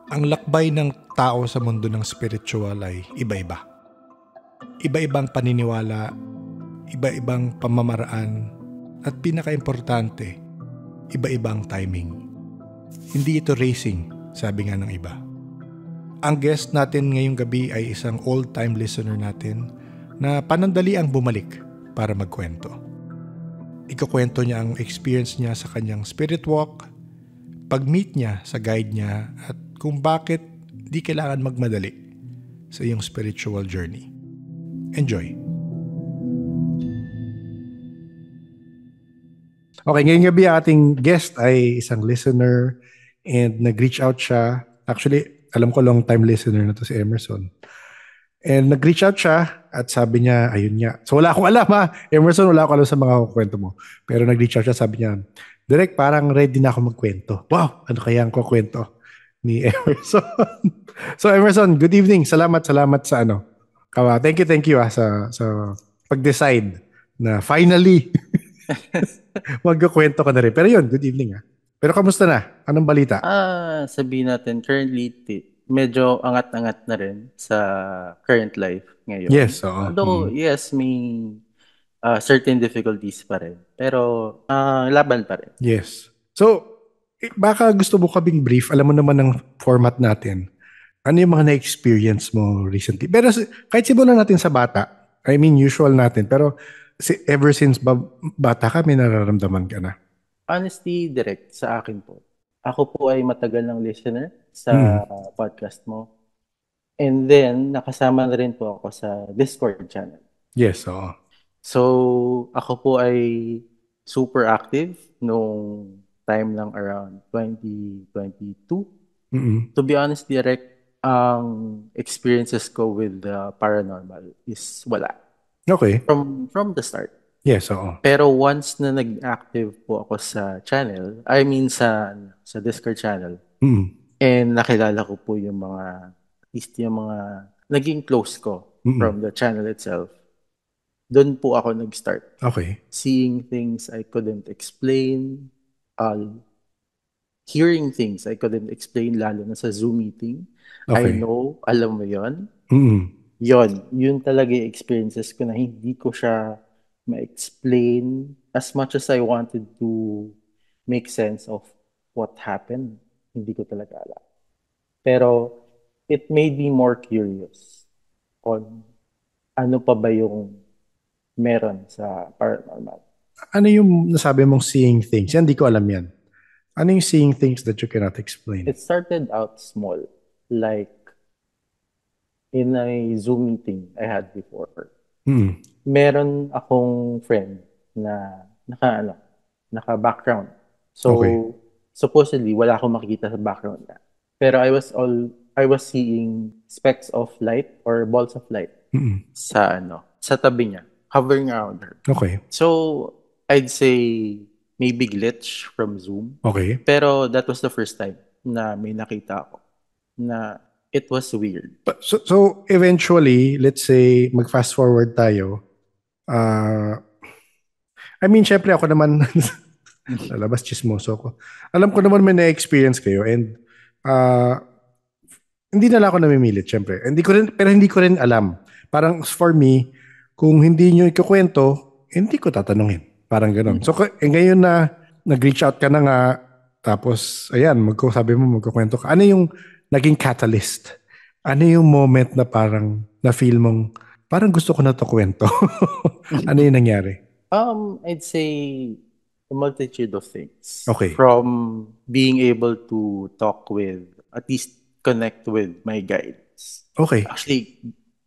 Ang lakbay ng tao sa mundo ng spiritual ay iba-iba. Iba-ibang paniniwala, iba-ibang pamamaraan, at pinaka-importante, iba-ibang timing. Hindi ito racing, sabi nga ng iba. Ang guest natin ngayong gabi ay isang old-time listener natin na panandaliang bumalik para magkwento. Ikukwento niya ang experience niya sa kanyang spirit walk, pag-meet niya sa guide niya, at kung bakit di kailangan magmadali sa iyong spiritual journey. Enjoy! Okay, ngayong gabi ang ating guest ay isang listener and nag-reach out siya. Actually, alam ko long time listener na to si Emerson. And nag-reach out siya at sabi niya, ayun niya. So wala akong alam ha. Emerson, wala akong alam sa mga kwento mo. Pero nag-reach out siya, sabi niya, Direk, parang ready na ako magkwento. Wow, ano kaya ang kukwento ni Emerson? So Emerson, good evening. Salamat sa ano. Thank you sa pag-decide na finally magkukwento ka na rin. Pero yun, good evening. Pero kamusta na? Anong balita? Sabihin natin, currently, medyo angat-angat na rin sa current life ngayon. Yes, oo. Although, yes, may certain difficulties pa rin. Pero, laban pa rin. Yes. So, baka gusto mo kaming brief. Alam mo naman ang format natin. Ano yung mga na-experience mo recently? Pero kahit simulan natin sa bata. I mean, usual natin. Pero ever since bata ka, may nararamdaman ka na. Honestly, direct sa akin po. Ako po ay matagal ng listener Mm. sa podcast mo. And then, nakasama na rin po ako sa Discord channel. Yes, oo. So, ako po ay super active nung time lang around 2022. Mm-mm. To be honest, direct, ang experiences ko with the paranormal is wala. Okay. From the start. Yes, oo. Pero once na nag-active po ako sa channel, I mean sa Discord channel, Mm. and nakilala ko po yung mga, at least yung mga naging close ko Mm-mm. from the channel itself, doon po ako nag-start. Okay. Seeing things I couldn't explain, uh, hearing things I couldn't explain, lalo na sa Zoom meeting. I Okay. know, alam mo yon. Mm-mm. Yun talaga yung experiences ko na hindi ko siya ma-explain as much as I wanted to make sense of what happened. Hindi ko talaga alam. Pero it made me more curious on ano pa ba yung meron sa paranormal. Ano yung nasabi mong seeing things? Yan, di ko alam yan. Ano yung seeing things that you cannot explain? It started out small, like in a Zoom meeting I had before. Mm. Meron akong friend na naka-background. So, Okay. supposedly, wala akong makikita sa background niya. Pero I was seeing specks of light or balls of light Mm-mm. sa tabi niya, hovering around her. Okay. So, I'd say maybe glitch from Zoom. Okay. Pero that was the first time na may nakita ako na it was weird. So eventually, let's say, mag-fast forward tayo. I mean, syempre ako naman, lalabas chismoso ko. Alam ko naman may na-experience kayo and uh, hindi na lang ako namimilit, syempre. Pero hindi ko rin alam. Parang for me, kung hindi nyo ikukwento, hindi ko tatanungin. Parang ganun. So, ngayon na nag-reach out ka na nga, tapos, ayan, sabi mo, magkukwento ka. Ano yung naging catalyst? Ano yung moment na parang na-feel mong, parang gusto ko na to kwento? Ano yung nangyari? I'd say a multitude of things. Okay. From being able to talk with, at least connect with my guides. Okay. Actually,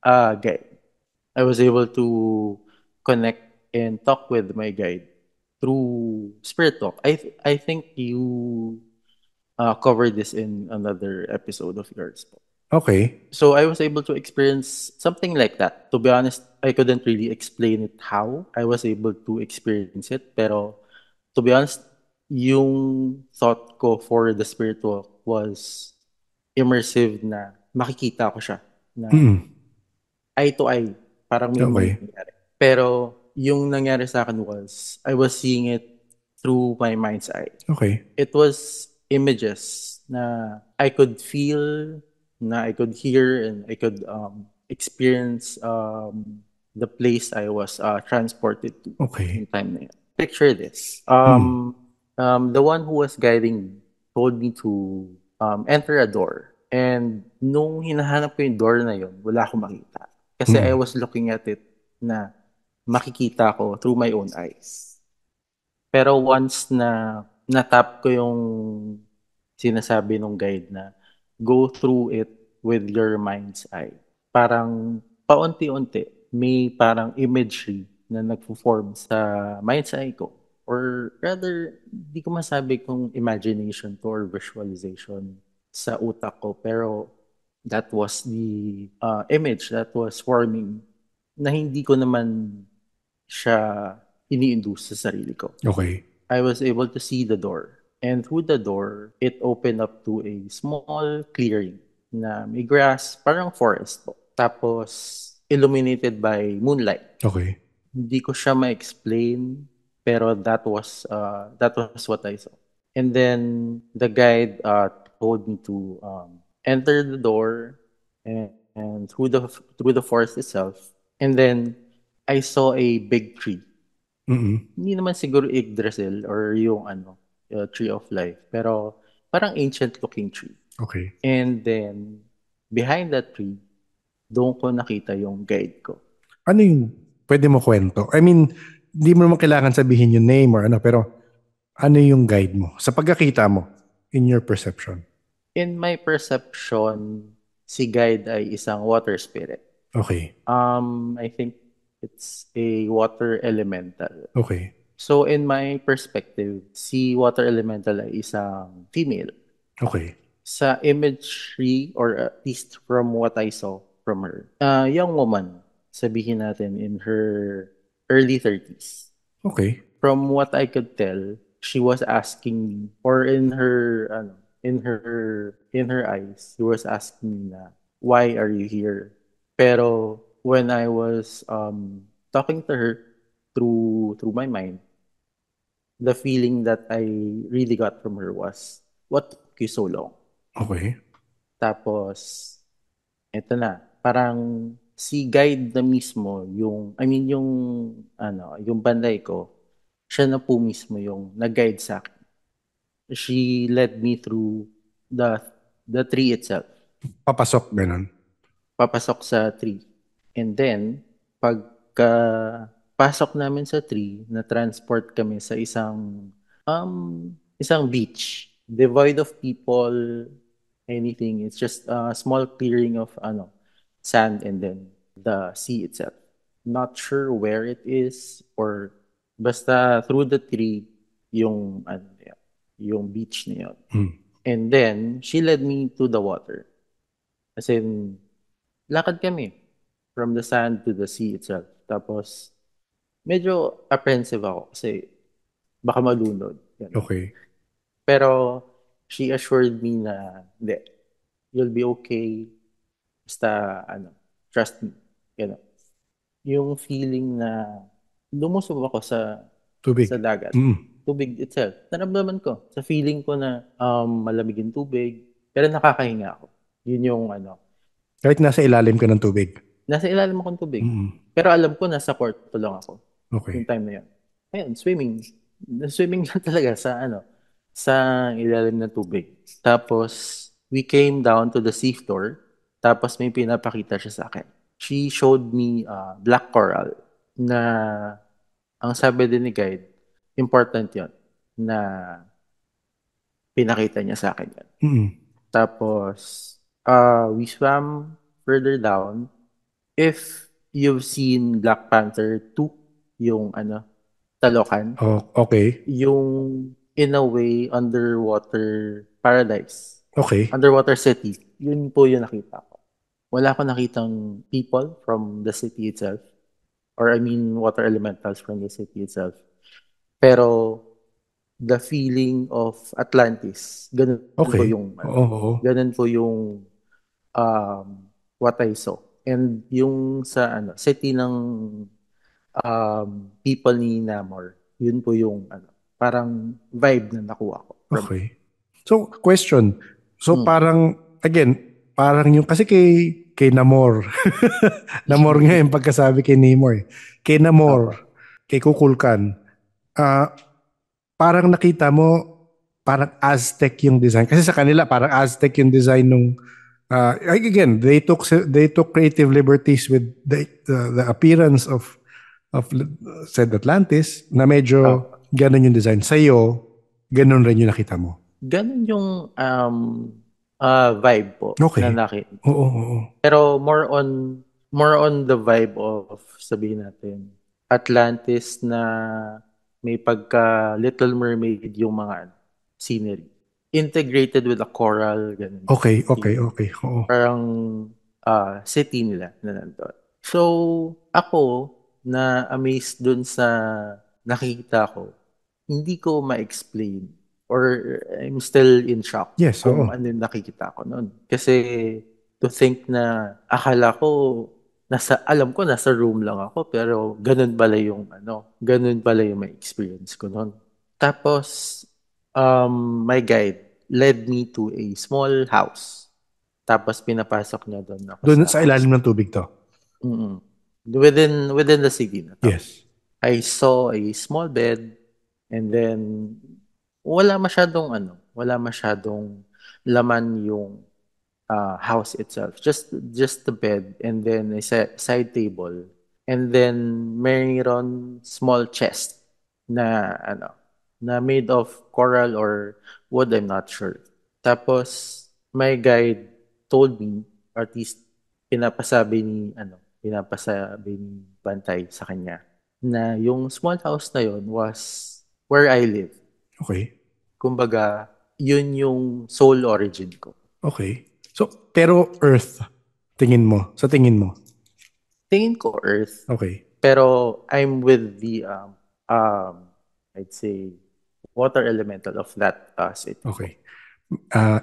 guide. I was able to connect and talk with my guide through Spirit Talk. I think you covered this in another episode of yours. Okay. So I was able to experience something like that. To be honest, I couldn't really explain it how I was able to experience it. Pero to be honest, yung thought ko for the spiritual was immersive na makikita ko siya na Mm. eye to eye. Parang may Okay. mangyayari. Pero yung nangyari sa akin was I was seeing it through my mind's eye. Okay. It was images na I could feel, na I could hear, and I could experience the place I was transported to Okay. in time na yun. Picture this. Mm. The one who was guiding me told me to enter a door. And nung hinahanap ko yung door na yun, wala akong makita. Kasi I Mm. was looking at it na makikita ko through my own eyes. Pero once na natap ko yung sinasabi nung guide na go through it with your mind's eye. Parang paunti-unti, may parang imagery na nagpo-form sa mind's eye ko. Or rather, di ko masabi kung imagination to or visualization sa utak ko. Pero that was the image that was forming na hindi ko naman siya ini-induce sa sarili ko. Okay. I was able to see the door. And through the door, it opened up to a small clearing na may grass, parang forest po. Tapos, illuminated by moonlight. Okay. Hindi ko siya ma-explain, pero that was what I saw. And then, the guide told me to enter the door and through the forest itself. And then, I saw a big tree. Mm. Hindi naman siguro Yggdrasil or yung Tree of Life. Pero parang ancient looking tree. Okay. And then, behind that tree, doon ko nakita yung guide ko. Ano yung pwede mo kwento? I mean, hindi mo naman kailangan sabihin yung name or ano, pero ano yung guide mo? Sa pagkakita mo, in your perception. In my perception, si guide ay isang water spirit. Okay. I think it's a water elemental. Okay. So in my perspective, si water elemental ay isang female. Okay. Sa imagery or at least from what I saw from her, young woman, sabihin natin in her early 30s. Okay. From what I could tell, she was asking me, or in her eyes, she was asking me na, why are you here? Pero when I was talking to her through my mind, the feeling that I really got from her was, what took you so long? Okay. Tapos, eto na, parang si guide na mismo, yung banday ko, siya na po mismo yung nag-guide sa akin. She led me through the tree itself, Papasok, ganun. papasok sa tree. And then, pagka pasok namin sa tree, na-transport kami sa isang beach, devoid of people, anything. It's just a small clearing of sand and then the sea itself. Not sure where it is or basta through the tree yung beach na yun. Mm. And then she led me to the water. As in, lakad kami from the sand to the sea itself. Tapos medyo apprehensive ako kasi baka malunod. Yan. Okay. Pero she assured me na, hindi, you'll be okay. Basta, trust me. Ganun. Yung feeling na lumusog ako sa Tubig. dagat. Mm. Tubig itself. Naramdaman ko. Sa feeling ko na malamig yung tubig. Pero nakakahinga ako. Yun yung Kahit nasa ilalim ka ng tubig. nasa ilalim akong tubig. Mm. Pero alam ko nasa kwarto lang ako. Yung Okay. time na yun. Ayun, swimming. Swimming lang talaga sa ilalim ng tubig. Tapos, we came down to the seafloor. Tapos may pinapakita siya sa akin. She showed me black coral na ang sabi din ni guide, important yon na pinakita niya sa akin yun. Mm. Tapos, we swam further down. If you've seen Black Panther 2, yung Talokan, Oh, okay. yung in a way underwater paradise, Okay. underwater city, yun po yung nakita ko. Wala ko nakitang people from the city itself, or I mean water elementals from the city itself. Pero the feeling of Atlantis, ganun po Okay. yung Oo, oo. ganun po yung um, what I saw. And yung sa city ng people ni Namor, yun po yung parang vibe na nakuha ko from it. Okay. So, question. So Mm. parang, again, parang yung, kasi kay Namor, Namor nga yung pagkasabi kay Namor eh. Kay Namor, Opo. kay Kukulkan, ah, parang nakita mo, parang Aztec yung design. Kasi sa kanila, parang Aztec yung design nung, again, they took creative liberties with the appearance of said Atlantis, na medyo Opo. ganun yung design. Sa'yo, ganun rin yung nakita mo. Ganun yung vibe po na Okay. nakita. Oo, oo. Pero more on the vibe of sabihin natin Atlantis na may pagka Little Mermaid yung mga scenery. Integrated with a coral, ganun yung Okay, okay, feeling. okay. Oo. Parang city nila na nandun. So, ako na amazed dun sa nakita ko, hindi ko ma-explain or I'm still in shock Yes, kung oo. ano yung nakikita ko noon. Kasi to think na akala ko alam ko nasa room lang ako pero ganun pala yung may experience ko noon. Tapos my guide led me to a small house. Tapos pinapasok niya doon ako Doon sa sa house. ilalim ng tubig to. Mm. Within the city na to. Yes. I saw a small bed and then wala masyadong laman yung house itself. Just the bed and then a side table and then mayroon small chest na na made of coral or wood, I'm not sure. Tapos my guide told me, or at least pinapasabi ni Bantay sa kanya na yung small house na yon was where I live. Okay. Kumbaga, yun yung soul origin ko. Okay. So, pero Earth, tingin mo, sa tingin mo. Tingin ko Earth, Okay. pero I'm with the I'd say water elemental of that city po. Okay.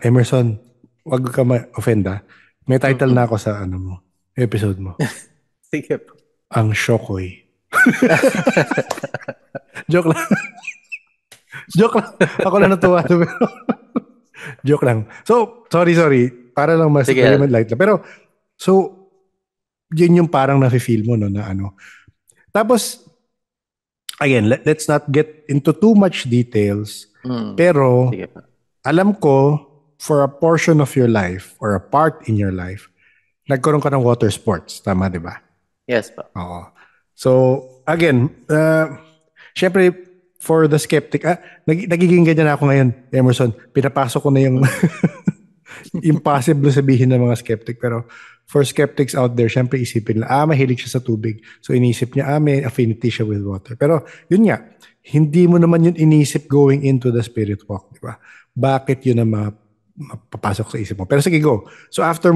Emerson, wag ka ma-offend ah. May title na Mm-mm. ako sa ano mo, episode mo. Sige po. Ang Shokoy. Joke lang. Joke lang. Ako na natuwa. Pero joke lang. So, sorry. Para lang lagyan mo Sige. light lang. Pero, so, yun yung parang nafe-feel mo, no, na ano. Tapos, again, let's not get into too much details. Pero, Sige po. alam ko, for a portion of your life, or a part in your life, nagkaroon ka ng water sports. Tama, di ba? Yes po. Oo. So, again, syempre, for the skeptic, nagiging ganyan ako ngayon, Emerson. Pinapasok ko na yung Mm. impossible sabihin ng mga skeptic. Pero for skeptics out there, syempre isipin nila, mahilig siya sa tubig. So, inisip niya, may affinity siya with water. Pero, yun nga, hindi mo naman yun inisip going into the spirit walk, di ba? Bakit yun na mapapasok sa isip mo? Pero sige, go. So, after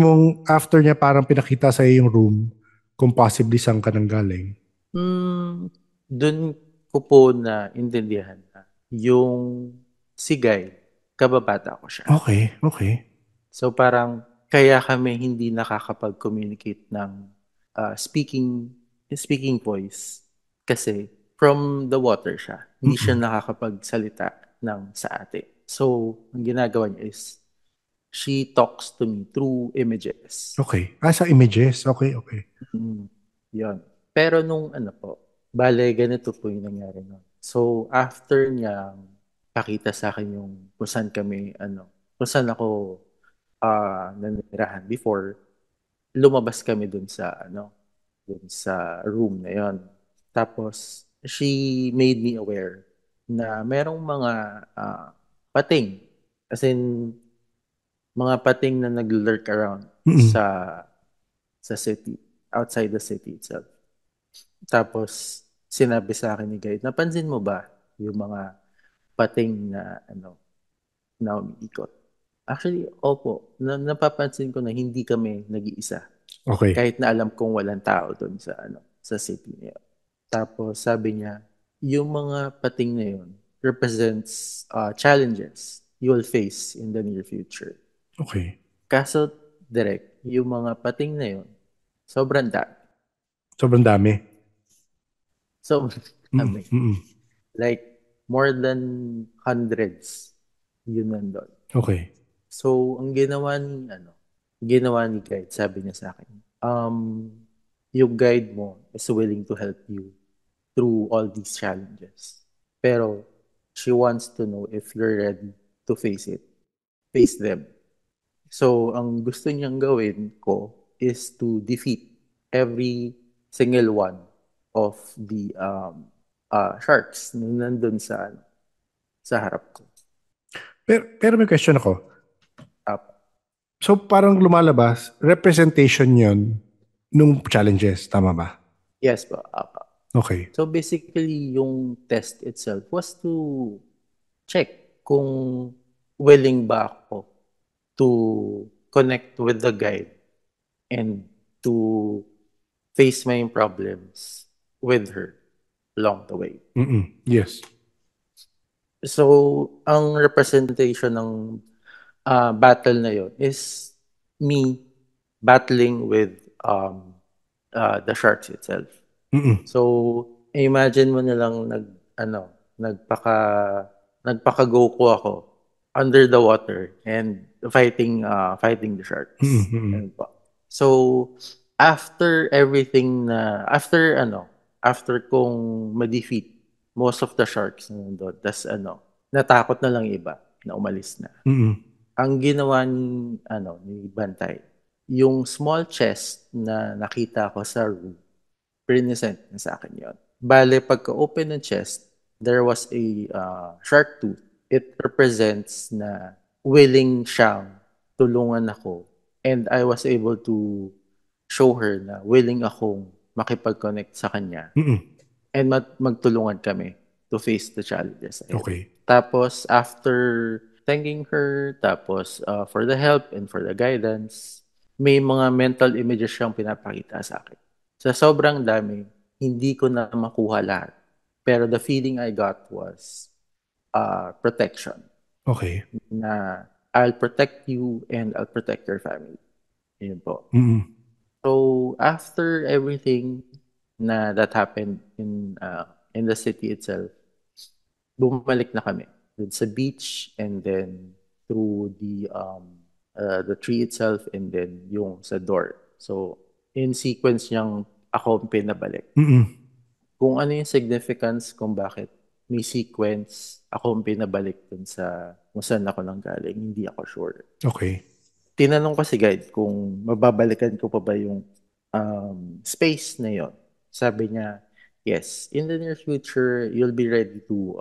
niya parang pinakita sa yung room, kung possibly saan ka nang galing. Dun ko po na intindihan na yung si Guy, kababata ko siya. Okay, okay. So parang kaya kami hindi nakakapag-communicate ng speaking voice kasi from the water siya. Hindi siya Mm-mm. nakakapagsalita ng sa atin. So, ang ginagawa niya is she talks to me through images. Okay. Sa images. Okay, okay. Mm, Yun. Pero nung bale, ganito po yung nangyari nun. So, after niya pakita sa akin yung kung saan ako nanirahan before, lumabas kami dun sa room na yon. Tapos, she made me aware na merong mga pating. As in, mga pating na nag-lurk around Mm-mm. sa city, outside the city itself. Tapos, sinabi sa akin ni guide, napansin mo ba yung mga pating na umiikot? Actually, opo. Napapansin ko na hindi kami nag-iisa. Okay. Kahit na alam kong walang tao doon sa city niya. Tapos sabi niya, yung mga pating na yun represents challenges you will face in the near future. Okay. Kaso, direct, yung mga pating na yun, sobrang dami. Sobrang dami. Sobrang Mm-mm. dami. Mm-mm. Like, more than hundreds yun nandun. Okay. So, ang ginawa ni guide, sabi niya sa akin, yung guide mo is willing to help you through all these challenges. Pero, she wants to know if you're ready to face them. So, ang gusto niyang gawin ko is to defeat every single one of the sharks na nandun sa harap ko. Pero may question ako. Up. So parang lumalabas, representation yon nung challenges, tama ba? Yes po, up. Okay. So basically, yung test itself was to check kung willing ba ako to connect with the guide and to face my problems with her along the way. Yes. So, ang representation ng battle na yon is me battling with the sharks itself. Mm-mm. So, imagine mo na lang nagpaka nagpaka-Goku ako under the water and fighting the sharks. Mm-mm. Ayun po. So, after everything after kong ma-defeat most of the sharks na nandun, tas natakot na lang iba na umalis na. Mm-mm. Ang ginawa ni Bantay, yung small chest na nakita ko sa room, present na sa akin yon. Bale, pagka-open ng chest, there was a shark tooth. It represents na willing siyang tulungan ako, and I was able to show her na willing akong makipag-connect sa kanya Mm-mm. and magtulungan kami to face the challenges ahead. Okay. Tapos, after thanking her, tapos for the help and for the guidance, may mga mental images siyang pinapakita sa akin. Sa sobrang dami, hindi ko na makuha lahat. Pero the feeling I got was protection. Okay. Na I'll protect you and I'll protect your family. Yun po. Mm-mm. So, after everything that happened in the city itself, bumalik na kami dun sa beach and then through the tree itself and then yung sa door. So, in sequence niyang ako ang pinabalik. Mm-mm. Kung ano yung significance kung bakit may sequence ako ang pinabalik dun sa kung saan ako nanggaling, hindi ako sure. Okay. Tinanong ko si guide kung mababalikan ko pa ba yung space na yon. Sabi niya, yes, in the near future, you'll be ready to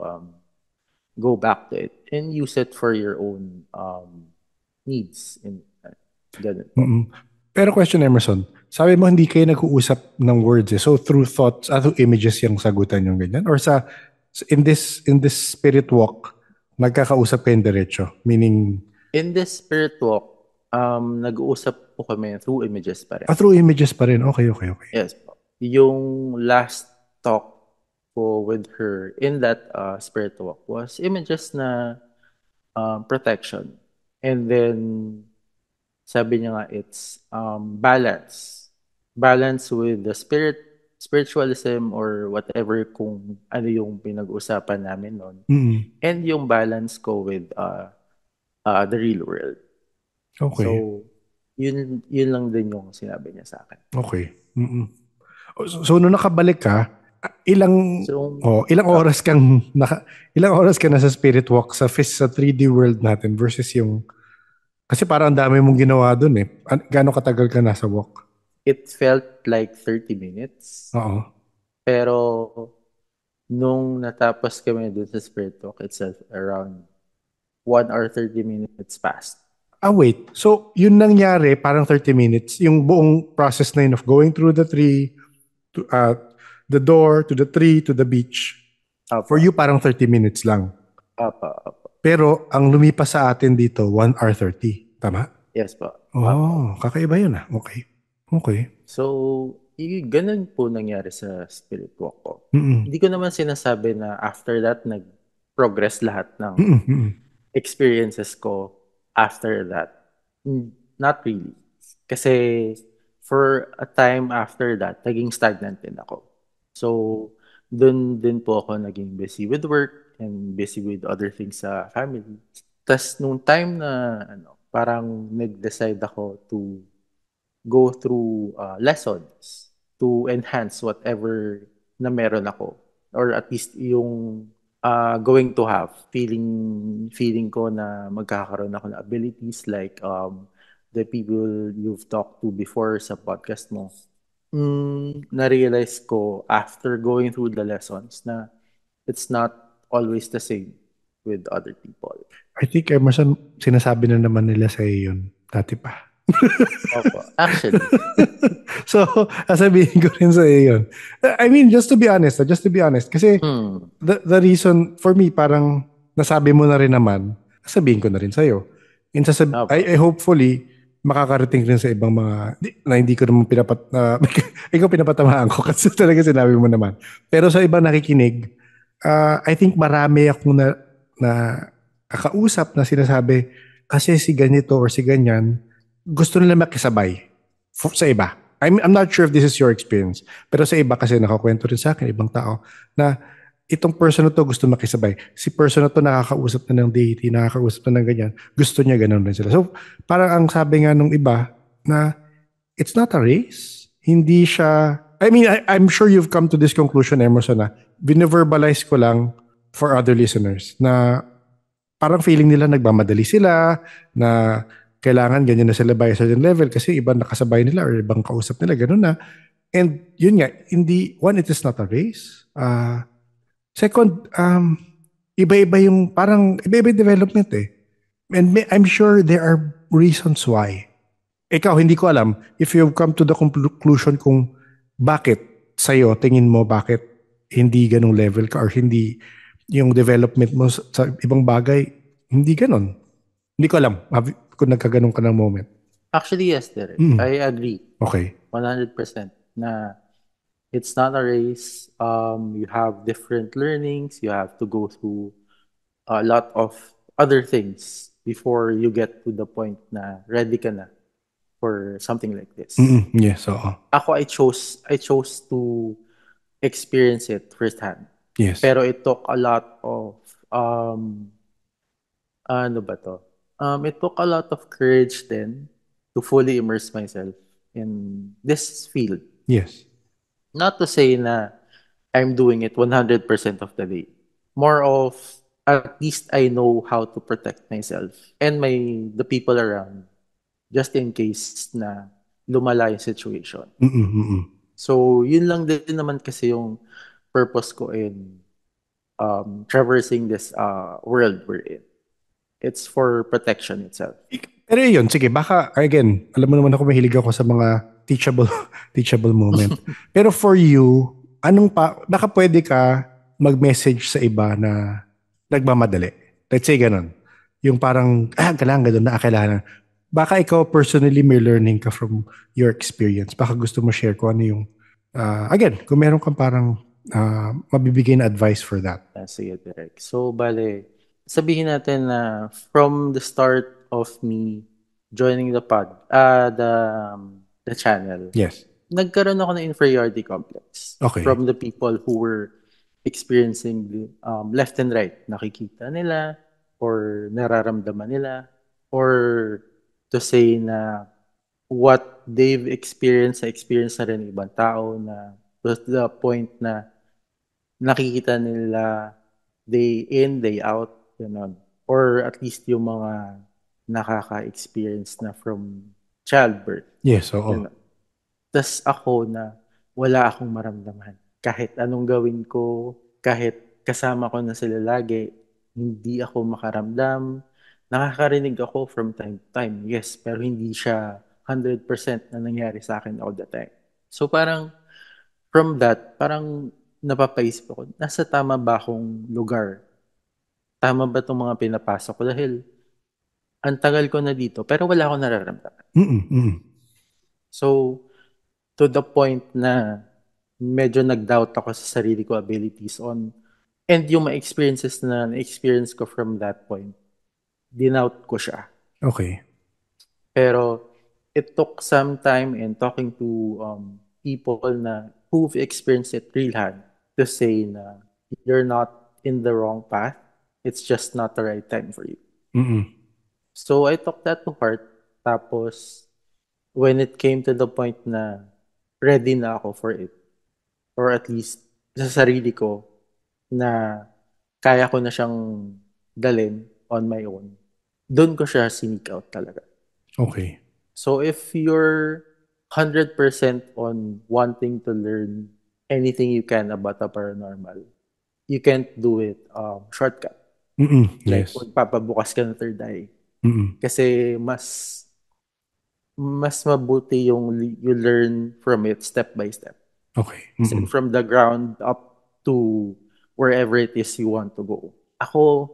go back to it and use it for your own needs. And ganun po. Mm-mm. Pero question, Emerson, sabi mo hindi kayo nag-uusap ng words eh. So through thoughts, through images yung sagutan yung ganyan? Or in this spirit walk, nagkakausap kayong diretso? Meaning, In this spirit walk, nag-uusap po kami through images pa rin. through images pa rin. Okay. Yes po. Yung last talk ko with her in that spirit walk was images na protection. And then, sabi niya nga, it's balance. Balance with the spiritualism or whatever kung ano yung pinag-usapan namin noon. Mm-mm. And yung balance ko with the real world. Okay. So, yun lang din yung sinabi niya sa akin. Okay. Mm-mm. So nung nakabalik ka, ilang oras ka na sa spirit walk sa 3D world natin versus yung kasi parang ang dami mong ginawa dun eh. Gaano katagal ka nasa walk? It felt like 30 minutes. Oo. Pero nung natapos kami dun sa spirit walk itself, around 1 hour 30 minutes passed. Wait. So, yun nangyari, parang 30 minutes, yung buong process na yun of going through the tree, to, the door, to the tree, to the beach. Apa. For you, parang 30 minutes lang. Apa. Pero, ang lumipas sa atin dito, 1 hour 30. Tama? Yes po. Oh, kakaiba yun ah. Okay. So, ganun po nangyari sa spirit walk ko. Mm-mm. Hindi ko naman sinasabi na after that, nag-progress lahat ng Mm-mm. experiences ko after that. Not really. Kasi for a time after that, naging stagnant din ako. So, dun din po ako naging busy with work and busy with other things sa family. Tas nung time na parang nag-decide ako to go through lessons to enhance whatever na meron ako, or at least yung going to have feeling ko na magkakaroon ako ng abilities like the people you've talked to before sa podcast mo. Na-realize ko after going through the lessons na it's not always the same with other people. I think, Emerson, sinasabi na naman nila sa iyo yun. Dati pa. Opo, actually. So, sasabihin ko rin sa iyo yun. I mean, just to be honest, kasi the reason, for me, parang nasabi mo na rin naman, sasabihin ko na rin sa iyo. Opo. I hopefully, makakarating rin sa ibang mga, na hindi ko naman ikaw pinapatamaan ko kasi talaga sinabi mo naman. Pero sa ibang nakikinig, I think marami akong na kakausap na sinasabi, kasi si ganito or si ganyan, gusto nila makisabay sa iba. I'm not sure if this is your experience, pero sa iba kasi nakakwento rin sa akin, ibang tao, na itong person na to gusto makisabay. Si person na to nakakausap na ng deity, nakakausap na ng ganyan, gusto niya ganun rin sila. So, parang ang sabi nga nung iba, na it's not a race. Hindi siya, I mean, I'm sure you've come to this conclusion, Emerson, na bine-verbalize ko lang for other listeners, na parang feeling nila nagmamadali sila, na kailangan ganyan na sila by a certain level kasi ibang nakasabay nila or ibang kausap nila, ganun na. And yun nga, it is not a race. Second, iba-iba yung, parang iba-iba yung development eh. And I'm sure there are reasons why. Ikaw, hindi ko alam if you've come to the conclusion kung bakit sa'yo, tingin mo bakit hindi ganong level ka or hindi yung development mo sa ibang bagay, hindi ganon. Hindi ko alam kung nagkaganon ka ng moment. Actually, yes, Derek. I agree. Okay. 100% na it's not a race. You have different learnings. You have to go through a lot of other things before you get to the point na ready ka na for something like this. Yes, oo. Ako, I chose to experience it firsthand. Yes. Pero it took a lot of ano ba to? It took a lot of courage then to fully immerse myself in this field. Yes. Not to say na I'm doing it 100% of the day. More of at least I know how to protect myself and the people around just in case na lumala yung situation. So, yun lang din naman kasi yung purpose ko in traversing this world we're in. It's for protection itself. Pero yun, sige, baka, again, alam mo naman ako, mahilig ako sa mga teachable moment. Pero for you, baka pwede ka mag-message sa iba na nagmamadali. Let's say ganun. Yung parang, kailangan ganun na kailangan. Baka ikaw personally may learning ka from your experience. Baka gusto mo share kung ano yung, again, kung meron kang parang mabibigay na advice for that. Sige, Derek. So, bale, sabihin natin na from the start of me joining the channel. Yes. Nagkaroon ako ng inferiority complex. Okay. From the people who were experiencing left and right. Nakikita nila or nararamdaman nila or to say na what they've experienced, experience na rin ibang tao na to the point na nakikita nila day in, day out, ganun. Or at least yung mga nakaka-experience na from childbirth. Yes, oo. Tas ako na wala akong maramdaman. Kahit anong gawin ko, kahit kasama ko na sila lagi, hindi ako makaramdam. Nakakarinig ako from time to time, yes, pero hindi siya 100% na nangyari sa akin all the time. So parang from that, parang napapaisip ako, nasa tama ba akong lugar? Tama ba itong mga pinapasok ko? Dahil ang tagal ko na dito, pero wala akong nararamdaman. So, to the point na medyo nag-doubt ako sa sarili ko abilities and yung mga experiences na na-experience ko from that point, dinout ko siya. Okay. Pero it took some time in talking to people na who've experienced it real hand to say na you're not in the wrong path. It's just not the right time for you. So I took that to heart. Tapos when it came to the point na ready na ako for it, or at least sa sarili ko na kaya ko na siyang dalin on my own, doon ko siya sneak out talaga. Okay. So if you're 100% on wanting to learn anything you can about the paranormal, you can't do it shortcut. Like Yes. magpapabukas ka ng third eye. Mm-mm. Kasi mas mabuti yung you learn from it step by step. Okay. From the ground up to wherever it is you want to go. Ako,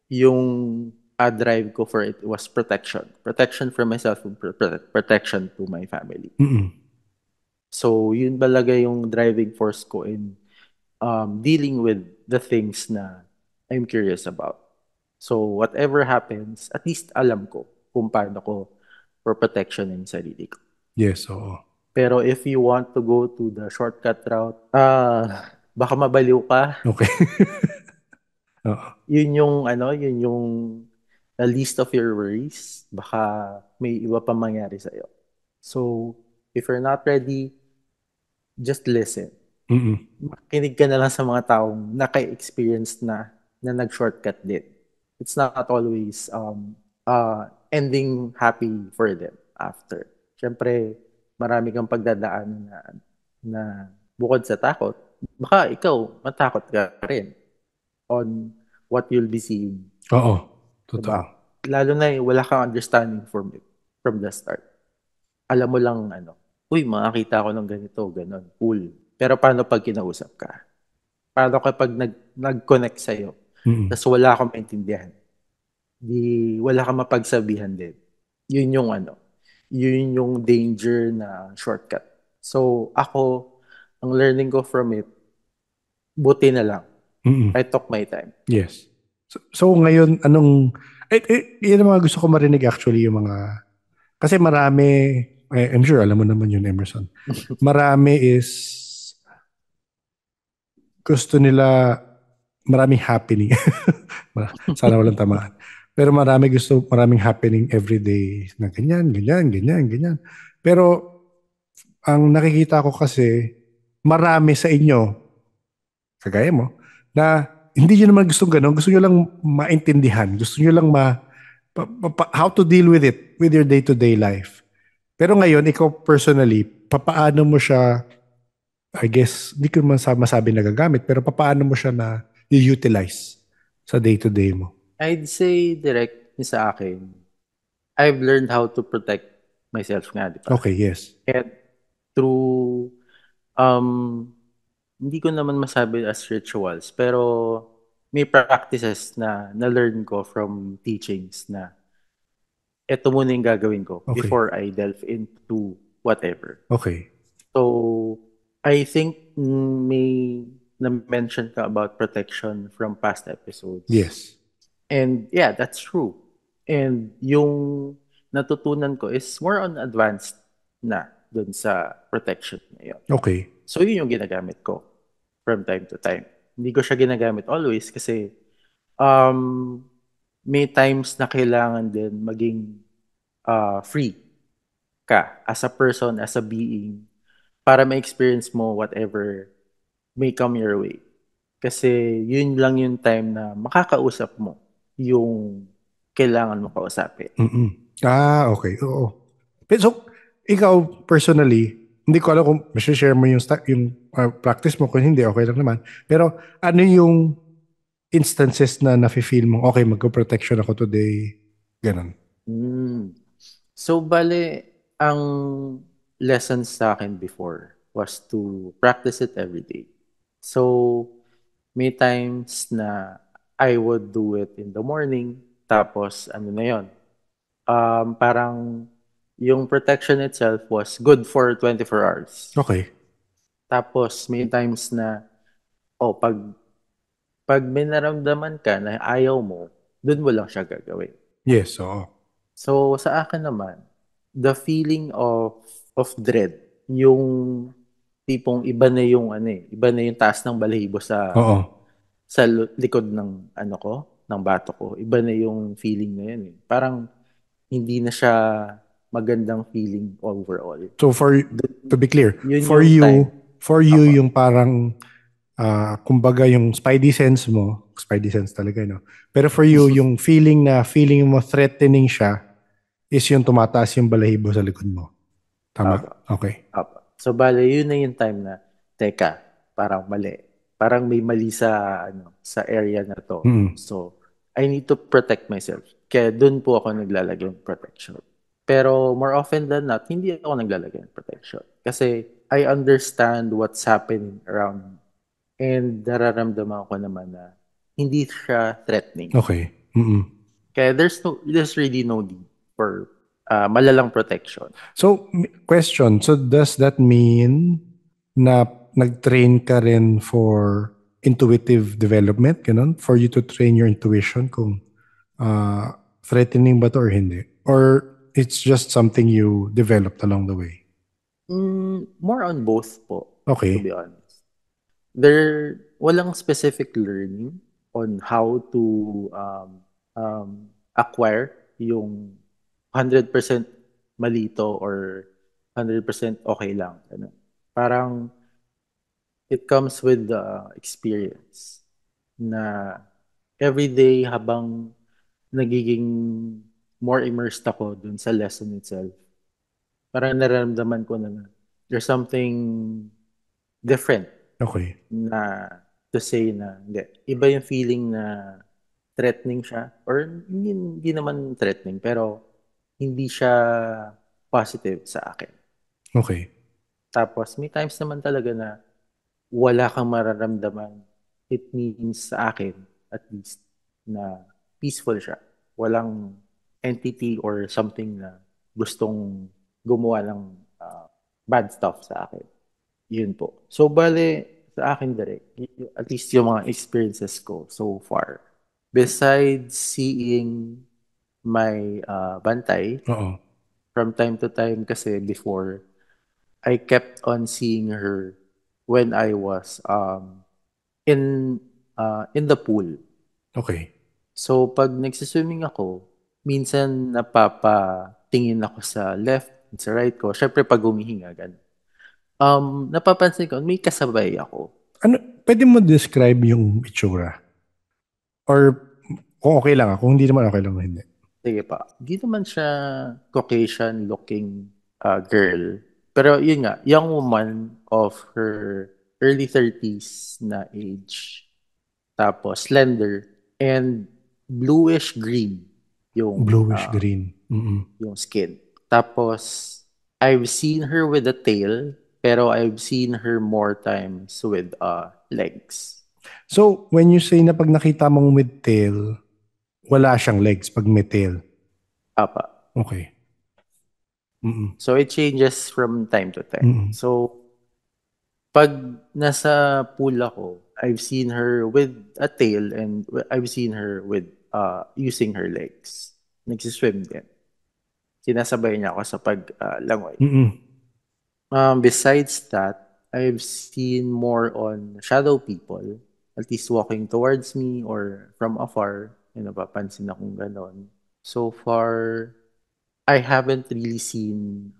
yung drive ko for it was protection. Protection for myself and protection to my family. Mm-mm. So, yun talaga yung driving force ko in dealing with the things na I'm curious about. So, whatever happens, at least alam ko kung paano ko for protection yung sarili ko. Yes, oo. Pero if you want to go to the shortcut route, baka mabaliw ka. Okay. Oo. Yun yung the least of your worries. Baka may iba pa mangyari sa'yo. So, if you're not ready, just listen. Mm-mm. Makinig ka na lang sa mga taong naka-experience na nag-shortcut din. It's not always ending happy for them after. Siyempre, marami kang pagdadaan na bukod sa takot, baka ikaw matakot ka rin on what you'll be seeing. Oo. Diba? Totoo. Lalo na wala kang understanding from the start. Alam mo lang uy, makakita ko ng ganito, ganon, cool. Pero paano pag kinausap ka? Paano kapag nag-connect sa'yo? Mm-mm. Tapos wala kang maintindihan. Wala kang mapagsabihan din. Yun yung yun yung danger na shortcut. So, ako, ang learning ko from it, buti na lang. Mm-mm. I took my time. Yes. So ngayon, yun ang mga gusto ko marinig actually, yung mga, kasi marami, I'm sure alam mo naman yun, Emerson. Marami is, gusto nila, maraming happening. Sana walang tamaan. Pero maraming happening everyday na ganyan, ganyan, ganyan, ganyan. Pero, ang nakikita ko kasi, marami sa inyo, kagaya mo, na hindi nyo naman gustong ganun. Gusto nyo lang maintindihan. Gusto nyo lang how to deal with it, with your day-to-day life. Pero ngayon, ikaw personally, papaano mo siya, I guess, hindi ko naman masabi nagagamit, pero papaano mo siya na i-utilize sa day-to-day mo? I'd say direct sa akin, I've learned how to protect myself nga, di ba? Okay, yes. And through, um, hindi ko naman masabi as rituals, pero may practices na na-learn ko from teachings na ito muna yung gagawin ko Okay. before I delve into whatever. Okay. So, I think may na-mention ka about protection from past episodes. Yes. And yeah, that's true. And yung natutunan ko is more on advanced na dun sa protection na yun. Okay. So, yun yung ginagamit ko from time to time. Hindi ko siya ginagamit always kasi um, may times na kailangan din maging free ka as a person, as a being, para ma-experience mo whatever may come your way. Kasi yun lang yung time na makakausap mo yung kailangan mo kausapin. Mm-mm. Okay. Oo. Pero so, ikaw personally, hindi ko alam kung share mo yung practice mo. Kung hindi, okay lang naman. Pero ano yung instances na nafe-feel mo, okay, magko-protection ako today, ganun. Mm. So, bale, ang lessons sa akin before was to practice it every day. So, may times na I would do it in the morning, tapos ano na yon, parang yung protection itself was good for 24 hours. Okay. Tapos may times na, pag may naramdaman ka na ayaw mo, dun mo lang siya gagawin. Yes, oo. So, sa akin naman, the feeling of dread, yung tipong iba na yung taas ng balahibo Oo. sa likod ng ng bato ko. Iba na yung feeling na yun eh. Parang hindi na siya magandang feeling overall. So to be clear, Yun yung time. for you Apo. yung parang kumbaga yung spidey sense talaga, no? Pero for you, yung feeling mo threatening siya is yung tumataas yung balahibo sa likod mo. Tama? Apo. Okay. Apo. So, bale, yun na yung time na, teka, parang mali. Parang may mali sa, sa area na to. Mm. So, I need to protect myself. Kaya dun po ako naglalagay ng protection. Pero more often than not, hindi ako naglalagay ng protection. Kasi I understand what's happening around me. And nararamdaman ko naman na hindi siya threatening. Okay. Mm-mm. Kaya there's really no need for malalang protection. So, question. So, does that mean na nag-train ka rin for intuitive development, ganun? For you to train your intuition kung threatening ba to or hindi? Or it's just something you developed along the way? More on both po, to Okay. be honest. Walang specific learning on how to acquire yung 100% malito or 100% okay lang. Ano. Parang it comes with the experience na everyday habang nagiging more immersed ako dun sa lesson itself, parang nararamdaman ko na there's something different Okay. na to say na hindi. Iba yung feeling na threatening siya or hindi naman threatening pero hindi siya positive sa akin. Okay. Tapos may times naman talaga na wala kang mararamdaman. It means sa akin at least na peaceful siya. Walang entity or something na gustong gumawa ng bad stuff sa akin. Yun po. So, bale, sa akin direct, at least yung mga experiences ko so far, besides seeing my bantay, Oo. from time to time kasi before, I kept on seeing her when I was in in the pool. Okay. So, pag nagsiswimming ako, minsan napapatingin ako sa left, sa right ko. Syempre, pag humihinga, ganun. Napapansin ko, may kasabay ako. Ano, pwede mo describe yung itsura? Or kung okay lang, kung hindi naman okay lang na hindi. Sige pa. Di naman siya Caucasian-looking girl. Pero yun nga, young woman of her early 30s na age. Tapos slender and bluish green yung Bluish green. Mm-mm. yung skin. Tapos I've seen her with a tail, pero I've seen her more times with legs. So, when you say na pag nakita mong with tail, wala siyang legs pag may tail. Apa. Okay. Mm-mm. So it changes from time to time. Mm-mm. So pag nasa pool ako, I've seen her with a tail and I've seen her with using her legs. Nagsiswim din. Sinasabay niya ako sa paglangoy. Mm-mm. Besides that, I've seen more on shadow people, at least walking towards me or from afar. Napapansin akong ganon. So far, I haven't really seen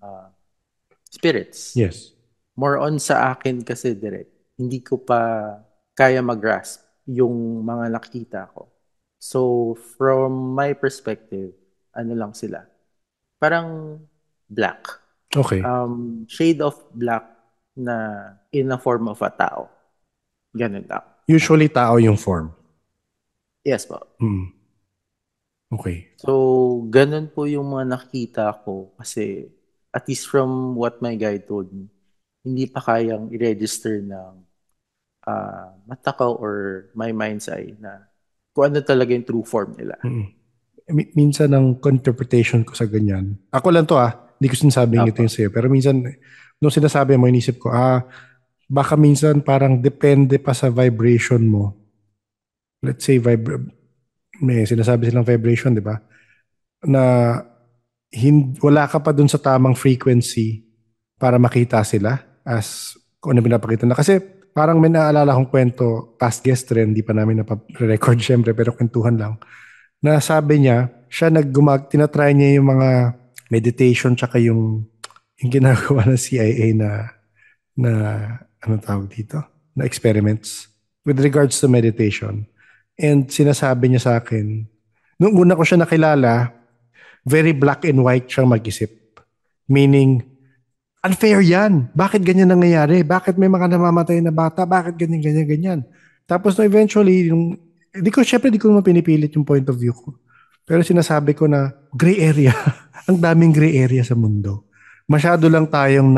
spirits. Yes. More on sa akin kasi direct. Hindi ko pa kaya mag-grasp yung mga nakita ko. So, from my perspective, ano lang sila? Parang black. Okay. Shade of black na in a form of a tao. Ganun lang. Usually, tao yung form. Yes po. Mm. Okay. So, ganun po yung mga nakita ko kasi at least from what my guide told me, hindi pa kayang i-register ng mata ko or my mind's eye na kung ano talaga yung true form nila. Mm-mm. Minsan ang interpretation ko sa ganyan, ako lang to hindi ko sinasabing ito yung sa'yo, pero minsan, nung sinasabi mo, inisip ko, baka minsan parang depende pa sa vibration mo. Let's say, may sinasabi silang vibration, di ba? Na wala ka pa dun sa tamang frequency para makita sila as kung ano pinapakita na. Kasi parang may naalala kong kwento, past guest rin, di pa namin na-record syempre, pero kwentuhan lang, na sabi niya, siya tinatry niya yung mga meditation tsaka yung ginagawa ng CIA na anong tawag dito? Na experiments with regards to meditation. And sinasabi niya sa akin, nung una ko siya nakilala, very black and white siyang mag-isip. Meaning, unfair yan. Bakit ganyan nangyayari? Bakit may mga namamatay na bata? Bakit ganyan, ganyan, ganyan? Tapos no, eventually, syempre di ko naman pinipilit yung point of view ko. Pero sinasabi ko na gray area. Ang daming gray area sa mundo. Masyado lang tayong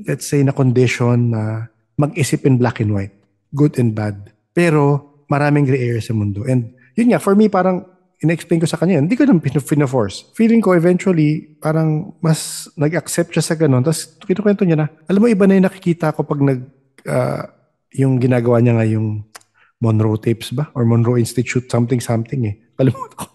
let's say, na condition na mag-isip in black and white. Good and bad. Pero maraming gray area sa mundo. And yun nga, for me, parang in-explain ko sa kanya, hindi ko naman pina-force. Feeling ko eventually, parang mas nag-accept siya sa ganun. Tapos kinukwento niya na, alam mo, iba na yung nakikita ko pag yung ginagawa niya nga yung Monroe tapes ba? Or Monroe Institute, something eh. Kalimutan ko.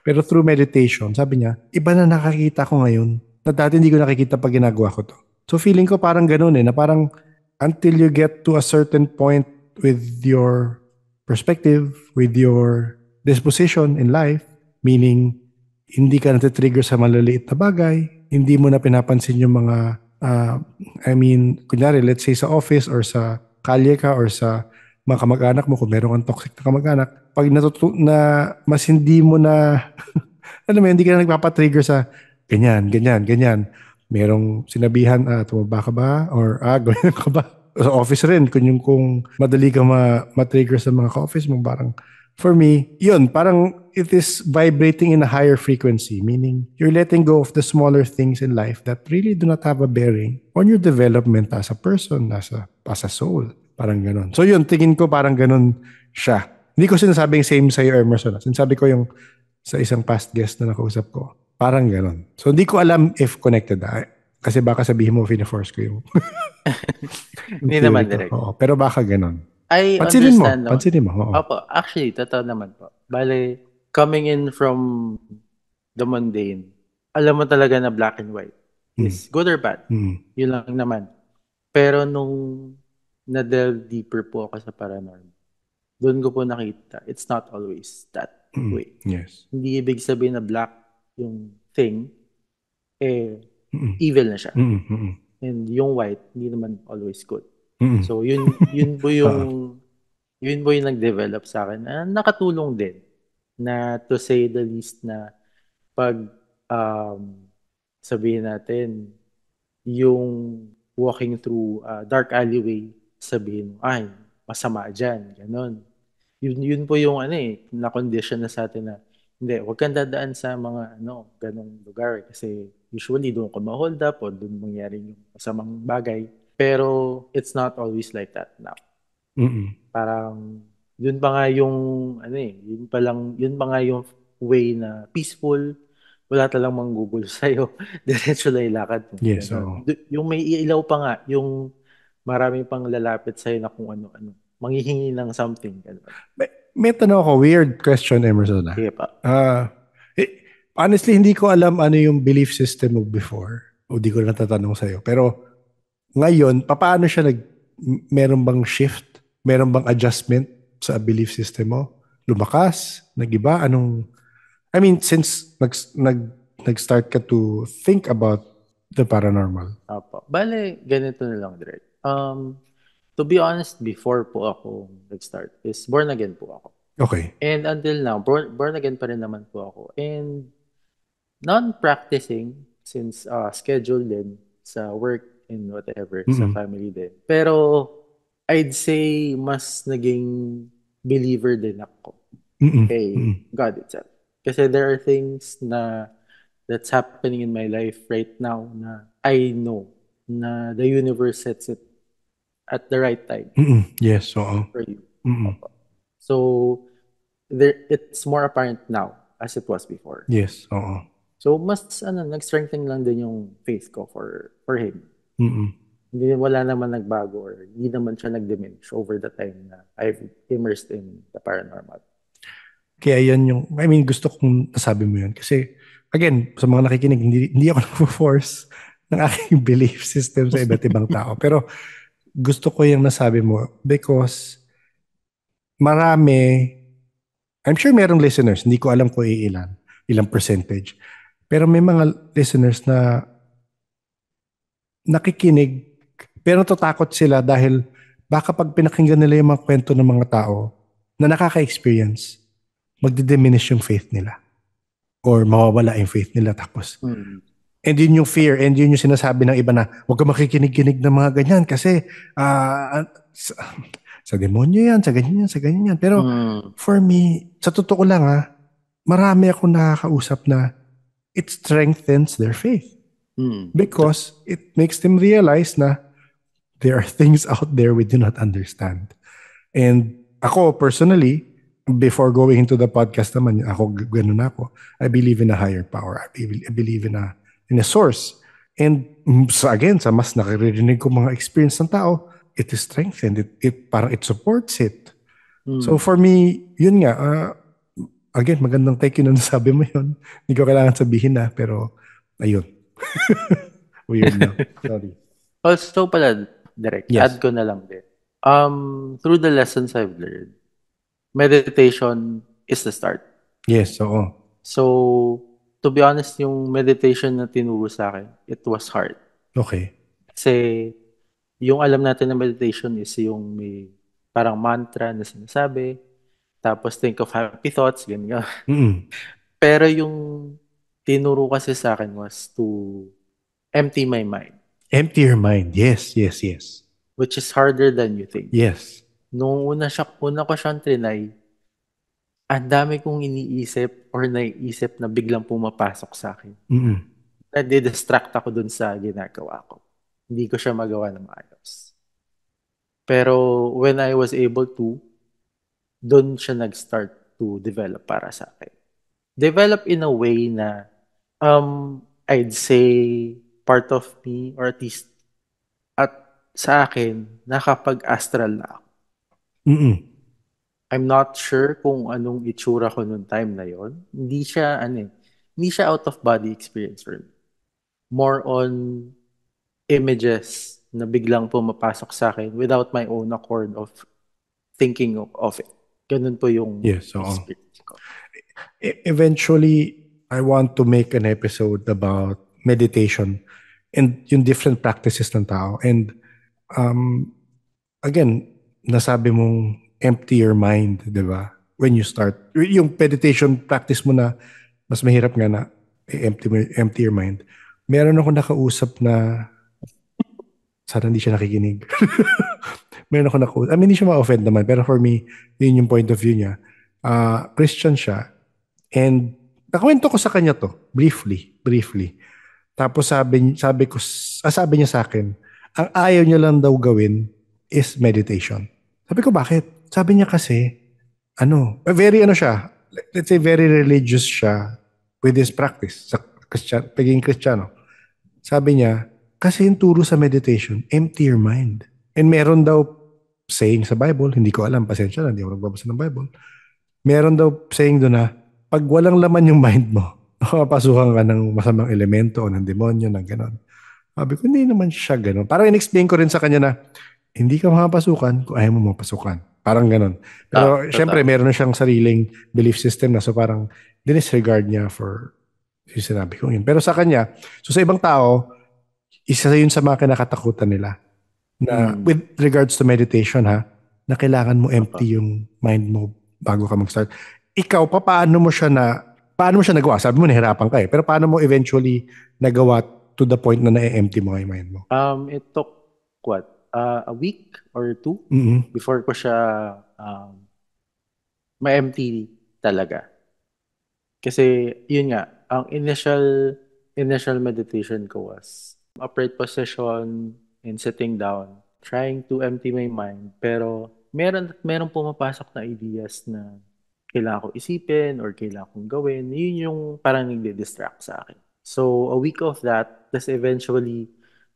Pero through meditation, sabi niya, iba na nakakita ko ngayon na dati hindi ko nakikita pag ginagawa ko to. So feeling ko parang ganun na parang until you get to a certain point with your perspective, with your disposition in life, meaning hindi ka natitrigger sa maliliit na bagay, hindi mo na pinapansin yung mga, kunyari, let's say sa office or sa kalye ka or sa mga kamag-anak mo, kung meron kang toxic na kamag-anak, pag na mas hindi mo na, alam mo, hindi ka na nagpapatrigger sa ganyan, ganyan, ganyan. Merong sinabihan, tumaba ka ba? Or, ganyan ka ba? Sa office rin, kung madali ka ma-trigger sa mga ka-office mo, parang, for me, yun, parang it is vibrating in a higher frequency, meaning you're letting go of the smaller things in life that really do not have a bearing on your development as a person, as a soul. Parang ganun. So yun, tingin ko parang ganun siya. Hindi ko sinasabing same sa'yo, Emerson. Sinasabi ko yung sa isang past guest na nakausap ko. Parang ganun. So hindi ko alam if connected na. Kasi baka sabihin mo, fina-force ko yung Hindi naman direct. Oo, pero baka ganun. I Pansinin understand naman. Pansinin mo. Oo. Opo, actually, totoo naman po. Bale, coming in from the mundane, alam mo talaga na black and white is good or bad. Yun lang naman. Pero nung na-delve deeper po ako sa paranormal, doon ko po nakita, it's not always that way. Yes. Hindi ibig sabihin na black yung thing, evil na siya. And yung white, hindi naman always good. So yun po yung nag-develop sa akin na nakatulong din na to say the least na pag sabihin natin yung walking through dark alleyway, sabihin mo, ay, masama dyan, ganon. Yun po yung na-condition na sa atin na hindi, huwag kang dadaan sa mga ganong lugar kasi usually doon ka ma-hold up o doon mangyari yung masamang bagay. Pero it's not always like that now. Parang yun pa nga yung yun pa nga yung way na peaceful, wala talang manggugulo sa'yo, diretso lang ilakad mo. Yes, so yung may ilaw pa nga, yung marami pang lalapit sa'yo na kung ano-ano, manghihingi ng something. May tanong ako, weird question, Emerson. Sige pa. Honestly, hindi ko alam ano yung belief system mo before. O di ko natatanong sa'yo. Pero ngayon, paano siya meron bang shift? Meron bang adjustment sa belief system mo? Lumakas? Nagiba? Since nag-start ka to think about the paranormal. Apo. Bale, ganito na lang direct. To be honest, before po ako nag-start is born again po ako. Okay. And until now, born again pa rin naman po ako. And non-practicing since schedule din sa work and whatever, sa family din. Pero I'd say mas naging believer din ako kay God itself. Kasi there are things that's happening in my life right now na I know na the universe sets it at the right time. Yes, for you. So it's more apparent now as it was before. Yes, oo. So mas nag-strengthen lang din yung faith ko for him. Hindi, wala naman nagbago or hindi naman siya nag-diminish over the time na I've immersed in the paranormal. Kaya yan yung, gusto kong nasabi mo yun. Kasi, again, sa mga nakikinig, hindi ako nag-force ng aking belief system sa iba't ibang tao. Pero, gusto ko yung nasabi mo because marami, I'm sure merong listeners, hindi ko alam kung iilan, ilang percentage. Pero may mga listeners na nakikinig pero natatakot sila dahil baka pag pinakinggan nila yung mga kwento ng mga tao na nakaka-experience, magdi-diminish yung faith nila or mawawala yung faith nila tapos. Mm. And yun yung fear and yun yung sinasabi ng iba na huwag ka makikinig-kinig ng mga ganyan kasi sa, sa demonyo yan, sa ganyan yan, sa ganyan yan. Pero Mm. for me, sa totoo lang marami akong nakakausap na it strengthens their faith. Mm. Because it makes them realize na there are things out there we do not understand. And ako personally, before going into the podcast naman, ako ganun ako. I believe in a higher power. I believe in a source. And again, sa mas nakiririnig ko mga experience ng tao, it is strengthened. Parang it supports it. So for me, yun nga, again, magandang take yun na nasabi mo yun. Hindi ko kailangan sabihin na, pero ayun. Weird na. Sorry. Also pala, direct, Yes. add ko na lang din. Through the lessons I've learned, meditation is the start. Yes, oo. So, to be honest, yung meditation na tinuro sa akin, it was hard. Okay. Kasi, yung alam natin na meditation is yung may parang mantra na sinasabi, tapos think of happy thoughts, ganyan. Mm-mm. Pero yung tinuro kasi sa akin was to empty my mind, Empty your mind. Yes, yes, yes. which is harder than you think. Yes. Nung una ko siyang trinay, ang dami kong iniisip or naiisip na biglang pumapasok sa akin. Mm-mm. Nadi-distract ako dun sa ginagawa ko. Hindi ko siya magawa ng maayos. Pero when I was able to, dun siya nag-start to develop para sa akin. Develop in a way na I'd say part of me or at least at sa akin nakapag-astral na ako. Mm-mm. I'm not sure kung anong itsura ko nung time na yon. Hindi siya out of body experience for me. More on images na biglang pumapasok sa akin without my own accord of thinking of it. Ganun po yung Yes, oo. experience ko. Eventually, I want to make an episode about meditation and yung different practices ng tao. And again, nasabi mong empty your mind, di ba? When you start, yung meditation practice mo na mas mahirap nga na empty your mind. Meron ako nakausap na sana hindi siya nakikinig. Meron ako nakausap. I mean, hindi siya ma-offend naman. Pero for me, yun yung point of view niya. Christian siya. And nakwento ko sa kanya to, briefly. Tapos sabi niya sa akin, ang ayaw niya lang daw gawin is meditation. Sabi ko, bakit? Sabi niya kasi, siya, let's say very religious siya with his practice sa pagiging Kristiyano. Sabi niya, kasi yung turo sa meditation, empty your mind. And meron daw saying sa Bible, hindi ko alam, pasensya na, hindi ako nagbabasa ng Bible. Meron daw saying doon na, pag walang laman yung mind mo, makapasukan ka ng masamang elemento o ng demonyo, ng gano'n. Sabi ko, hindi naman siya gano'n. Parang in-explain ko rin sa kanya na, hindi ka makapasukan kung ayaw mo mapasukan. Parang gano'n. Pero syempre, Totoo. meron na siyang sariling belief system na so parang dinisregard niya for yung sinabi ko yun. Pero sa kanya, so sa ibang tao, isa yun sa mga kinakatakutan nila na with regards to meditation na kailangan mo empty yung mind mo bago ka mag-start. Ikaw, paano mo siya nagawa? Sabi mo, nahirapan ka eh. Pero paano mo eventually nagawa to the point na na-empty mo yung mind mo? It took what? A week or two Mm-hmm. before ko siya ma-empty talaga. Kasi yun nga, ang initial meditation ko was upright position and sitting down, trying to empty my mind. Pero meron pumapasok na ideas na kailangan ko isipin or kailangan kong gawin. Yun yung parang nagdi-distract sa akin. So, a week of that, tas eventually,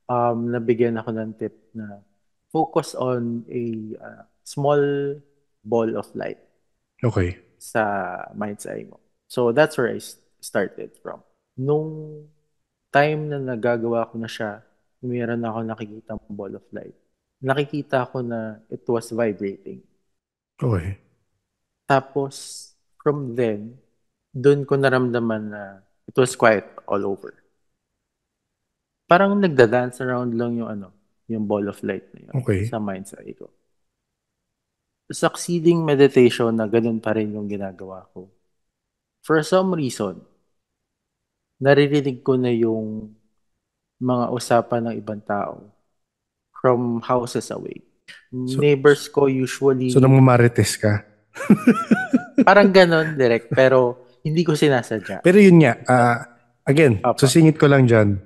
nabigyan ako ng tip na focus on a small ball of light Okay. sa mind's eye mo. So, that's where I started from. Nung time na nagagawa ko na siya, meron ako nakikita ball of light. Nakikita ko na it was vibrating. Okay. Tapos, from then, doon ko naramdaman na it was quiet all over. Parang nagda-dance around lang yung yung ball of light na yun Okay. sa mind's eye ko. Succeeding meditation na ganun pa rin yung ginagawa ko. For some reason, naririnig ko na yung mga usapan ng ibang tao from houses away. So, Neighbors ko so usually, nang mamarites ka. parang ganon direct, pero hindi ko sinasadya. Pero yun nga, again, Apa. susingit ko lang dyan,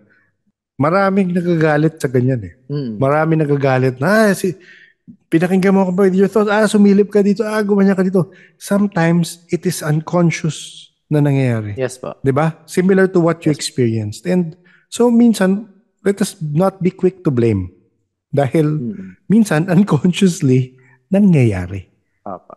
maraming nagagalit sa ganyan eh. Mm. Maraming nagagalit na, pinakinggan mo ko ba with your thoughts, sumilip ka dito, gumanyan ka dito. Sometimes, it is unconscious na nangyayari. Yes po. 'Di ba? Similar to what you Yes. experienced. And so, minsan, let us not be quick to blame. Dahil, Mm. minsan, unconsciously, nangyayari. Apa.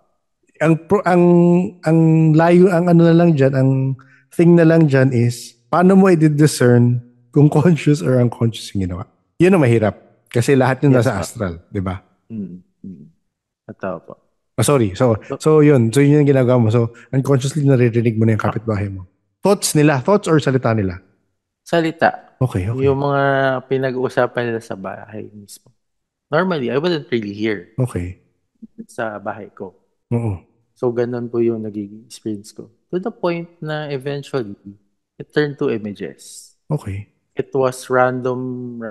Ang layo, ang ano na lang diyan, ang thing na lang diyan is paano mo i-discern kung conscious or unconscious yung ginawa. Yun ang mahirap kasi lahat yun Yes nasa po. astral, 'di ba? Mm. Mm. Totoo po. Sorry. So yun yung ginagawa mo. So unconsciously naririnig mo na yung kapitbahay mo. Thoughts or salita nila? Salita. Okay. Yung mga pinag-uusapan nila sa bahay mismo. Normally, I wasn't really here Okay. sa bahay ko. Oo. So, ganun po yung nagiging experience ko. To the point na eventually, it turned to images. Okay. It was random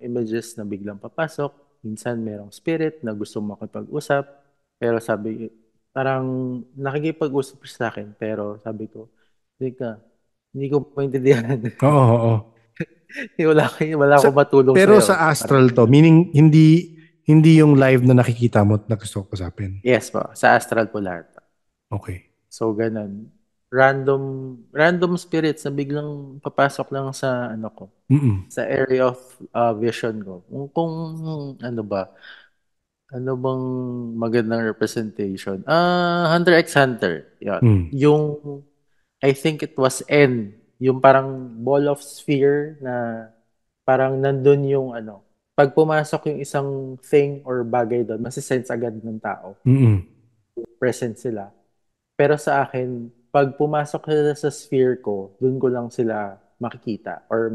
images na biglang papasok. Minsan merong spirit na gusto makipag-usap. Pero sabi, parang nakikipag-usap sa akin. Pero sabi ko, hindi ko maintindihan. Oo. Wala akong matulong Pero sa'yo. sa Parang astral to, ganun. meaning hindi yung live na nakikita mo at na gusto ko usapin. Yes po, sa astral po lahat. Okay. So, ganun. Random spirits na biglang papasok lang sa Mm. sa area of vision ko. Kung ano ba, ano bang magandang representation? Hunter x Hunter. Yan. Mm. Yung, I think it was N. Yung parang ball of sphere na parang nandun yung pag pumasok yung isang thing or bagay doon, masisense agad ng tao. Mm. Present sila. Pero sa akin, pag pumasok sila sa sphere ko, doon ko lang sila makikita or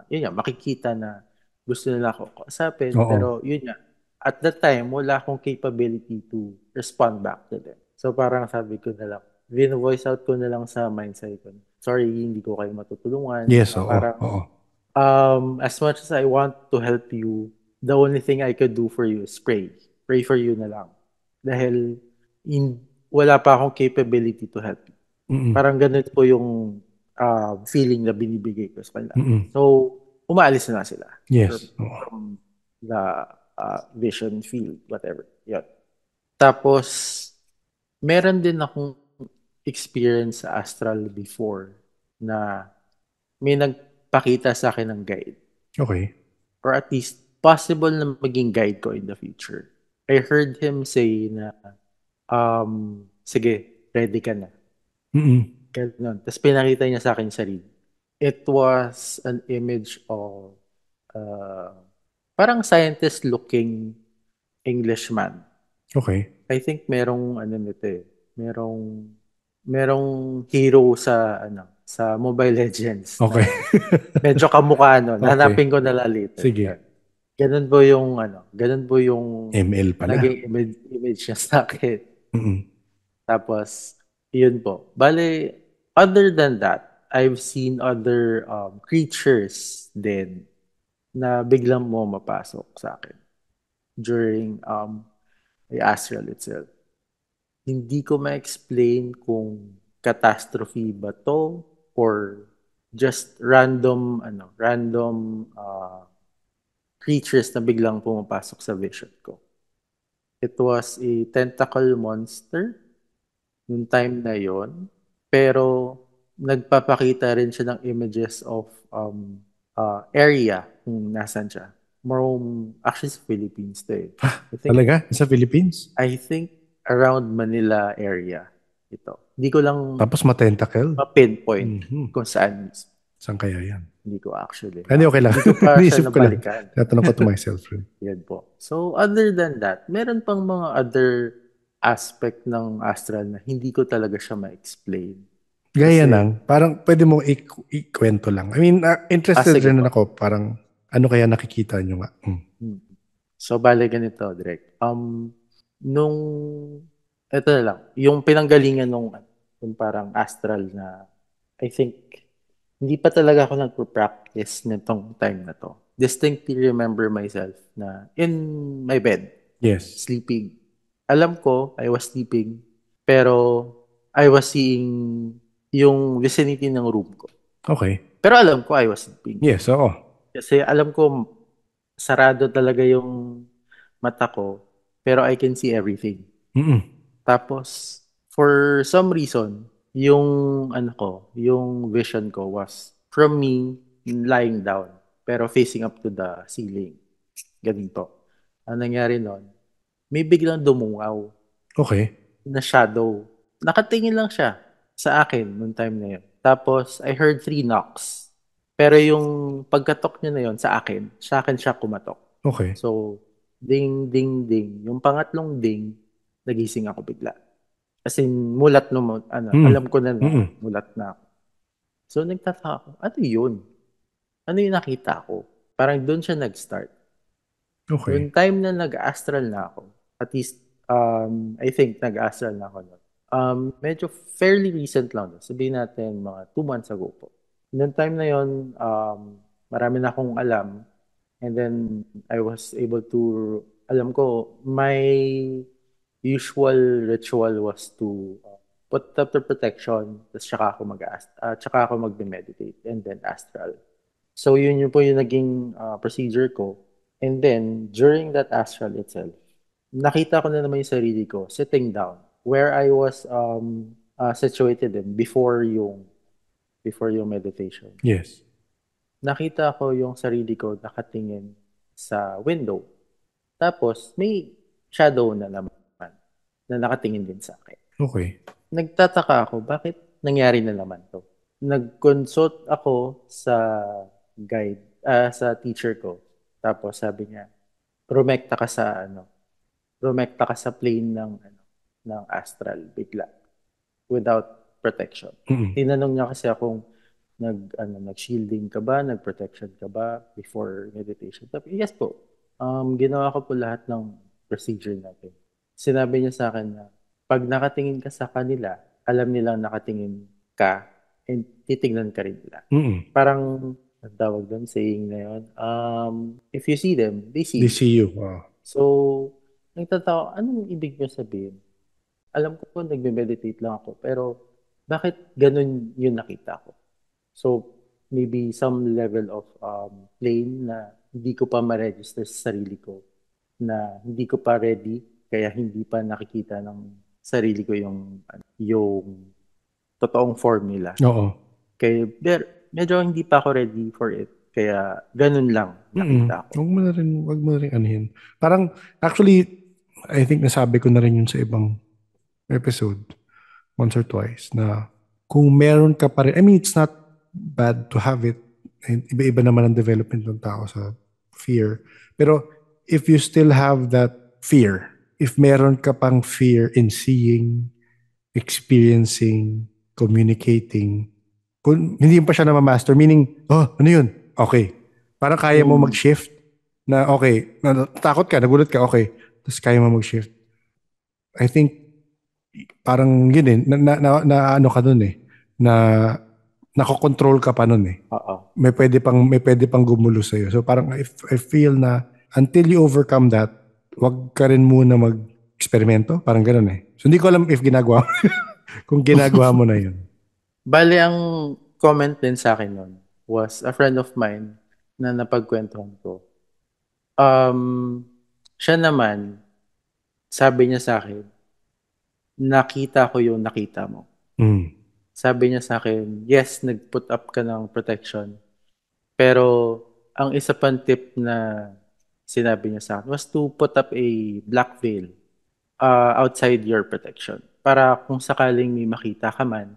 yun nga, makikita na gusto nila ako kausapin. Oo. Pero yun nga, at that time, wala akong capability to respond back to them. So parang sabi ko na lang, voice out ko na lang sa mindset ko. Sorry, hindi ko kayo matutulungan. Yes, oo. Parang, Oo. as much as I want to help you, the only thing I could do for you is pray. Pray for you na lang. Dahil wala pa akong capability to help you. Mm. Parang ganun po yung feeling na binibigay ko sa kanila. Mm. So, umaalis na sila. Yes. From the vision field, whatever. Yun. Tapos, meron din akong experience sa astral before na may nagpakita sa akin ng guide. Okay. Or at least, possible na maging guide ko in the future. I heard him say na, sige, ready ka na. Mm. Ganun. Tapos pinakita niya sa akin yung sarili. It was an image of parang scientist-looking Englishman. Okay. I think merong nito eh. Merong hero sa sa Mobile Legends. Okay. Medyo kamukha nun. Okay. Hanapin ko na lang later. Sige. Ganun po yung ML pala. naging image niya sa akin. Mm. Tapos, yun po. Bale, other than that, I've seen other creatures din na biglang mapasok sa akin during the astral itself. Hindi ko ma-explain kung catastrophe ba to or just random creatures na biglang pumapasok sa vision ko. It was a tentacle monster noong time na yon, pero nagpapakita rin siya ng images of area kung nasan siya. Actually sa Philippines to eh. Talaga? Sa Philippines? I think around Manila area ito. Hindi ko lang Tapos ma-tentacle? ma-pinpoint kung saan mismo. Saan kaya yan? Hindi ko actually. Hindi, okay lang. Hindi ko pa siya Naisip ko lang. nabalikan. Tatanong ko to myself. Yan po. So, other than that, meron pang mga other aspect ng astral na hindi ko talaga siya ma-explain. Gaya Kasi, ng, parang pwede mo ikwento lang. I mean, interested sige rin po. ako, parang ano kaya nakikita nyo nga. Mm. Hmm. So, bale ganito, Direk. Nung, eto na lang, yung pinanggalingan nung, yung parang astral na, I think, hindi pa talaga ako nagpo-practice nitong time na to. Distinctly remember myself na in my bed, Yes. sleeping. Alam ko, I was sleeping, pero I was seeing yung vicinity ng room ko. Okay. Pero alam ko I was sleeping. Yes, oo. Kasi alam ko sarado talaga yung mata ko, pero I can see everything. Mm-mm. Tapos, for some reason, yung ano ko, yung vision ko was from me lying down, pero facing up to the ceiling. Ganito. Ang nangyari nun, may biglang dumungaw Okay. na shadow. Nakatingin lang siya sa akin noong time na yun. Tapos, I heard 3 knocks. Pero yung pagkatok niya na yun sa akin siya kumatok. Okay. So, ding, ding, ding. Yung pangatlong ding, nagising ako bigla. As in, mulat no, ano, Mm. alam ko na na Mm-mm. mulat na ako. So, nagtataka ako, ano yun? Ano yung nakita ko? Parang doon siya nag-start. Okay. Noong time na nag-astral na ako, at least, I think nag-astral na ako noon. Medyo fairly recent lang. Sabihin natin mga 2 months ago po. Noong time na yon, marami na akong alam. And then, I was able to, alam ko, my usual ritual was to put up the protection, tapos tsaka ako magbe-meditate, and then astral. So yun po yung naging procedure ko. And then, during that astral itself, nakita ko na naman yung sarili ko sitting down where I was situated in before yung meditation. Yes. Nakita ko yung sarili ko nakatingin sa window. Tapos, may shadow na naman na nakatingin din sa akin. Okay. Nagtataka ako, bakit nangyari na naman to? Nag-consult ako sa sa teacher ko. Tapos sabi niya, rumekta ka sa rumekta ka sa plane ng astral bigla without protection. Mm-mm. Tinanong niya kasi akong nag-shielding ka ba, nag-protection ka ba before meditation? Sabi, yes po. Ginawa ko po lahat ng procedure natin. Sinabi niya sa akin na pag nakatingin ka sa kanila, alam nilang nakatingin ka and titignan ka rin nila. Mm-mm. Parang, ang tawag doon, saying na yun, if you see them, they see They you. see you. Oh. So, nagtataka, anong ibig niya sabihin? Alam ko po, nagme-meditate lang ako, pero bakit ganun yung nakita ko? So, maybe some level of plane na hindi ko pa ma-register sa sarili ko, na hindi ko pa ready, kaya hindi pa nakikita ng sarili ko yung totoong formula. Oo. Kaya medyo hindi pa ako ready for it. Kaya ganun lang Mm-mm. nakita ko. Wag mo na rin anuhin. Parang, actually, I think nasabi ko na rin yun sa ibang episode, once or twice, na kung meron ka pa rin, I mean, it's not bad to have it. And iba-iba naman ang development ng tao sa fear. Pero, if you still have that fear, if meron ka pang fear in seeing, experiencing, communicating, kung hindi pa siya na-master, meaning, oh, ano yun? Okay. Parang kaya mo Mm. mag-shift na okay, takot ka, nagulat ka, okay. Tapos kaya mo mag-shift. I think, parang yun eh, na ano ka dun eh, na nakokontrol ka pa nun eh. Oo. May pwede pang gumulo sa'yo. So parang I feel na until you overcome that, wag ka rin muna mag-eksperimento. Parang ganun eh. So hindi ko alam if ginagawa kung ginagawa mo na yun. Bale, ang comment din sa akin nun was a friend of mine na napagkwentuhan ko. Siya naman, sabi niya sa akin, nakita ko yung nakita mo. Mm. Sabi niya sa akin, yes, nag-put up ka ng protection. Pero ang isa pang tip na sinabi niya sa akin was to put up a black veil outside your protection. Para kung sakaling may makita ka man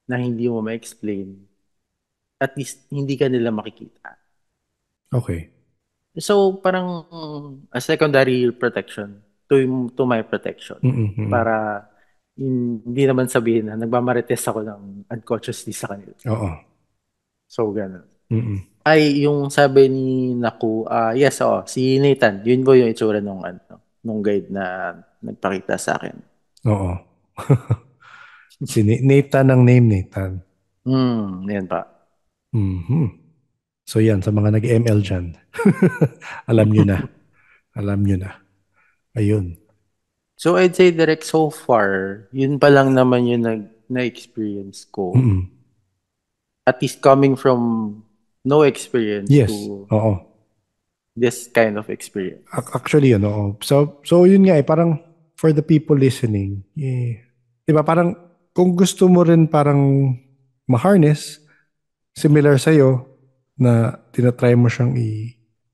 na hindi mo ma-explain, at least hindi ka nila makikita. Okay. So, parang a secondary protection. to my protection. Para hindi naman sabihin na nagmamarites ako ng unconsciously sa kanila. Oo. So, gano'n. Ay, yung sabi ni Naku, yes, si Nathan, yun po yung itsura nung guide na nagpakita sa akin. Oo. Si Nathan ang name, Nathan. Yan pa. So yan, sa mga nag-ML dyan, alam nyo na. Alam nyo na. Ayun. So, I'd say direct so far, yun pa lang naman yung na-experience ko. At least coming from no experience to this kind of experience. Actually, yun, oo. So yun nga parang for the people listening, diba parang kung gusto mo rin parang ma-harness, similar sa'yo, na tinatry mo siyang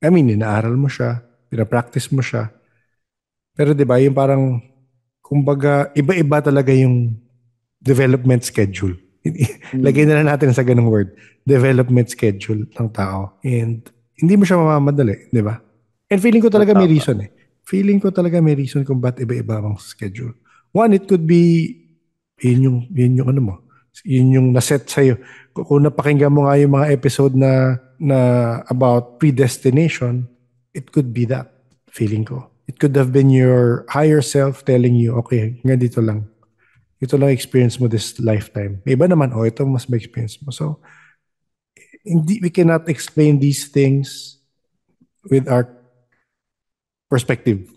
inaaral mo siya, pinapractice mo siya. Pero diba, yung parang, kumbaga, iba-iba talaga yung development schedule. Lagay na lang natin sa ganung word. Development schedule ng tao. And hindi mo siya mamamadali, di ba? And feeling ko talaga may reason Feeling ko talaga may reason kung ba't iba-iba ang schedule. One, it could be, yun yung ano mo. Yun yung naset sa'yo. Kung napakinggan mo nga yung mga episode na about predestination, it could be that, feeling ko. It could have been your higher self telling you, okay, nga dito lang. Ito lang experience mo this lifetime. May iba naman, ito mas ma-experience mo. So, we cannot explain these things with our perspective,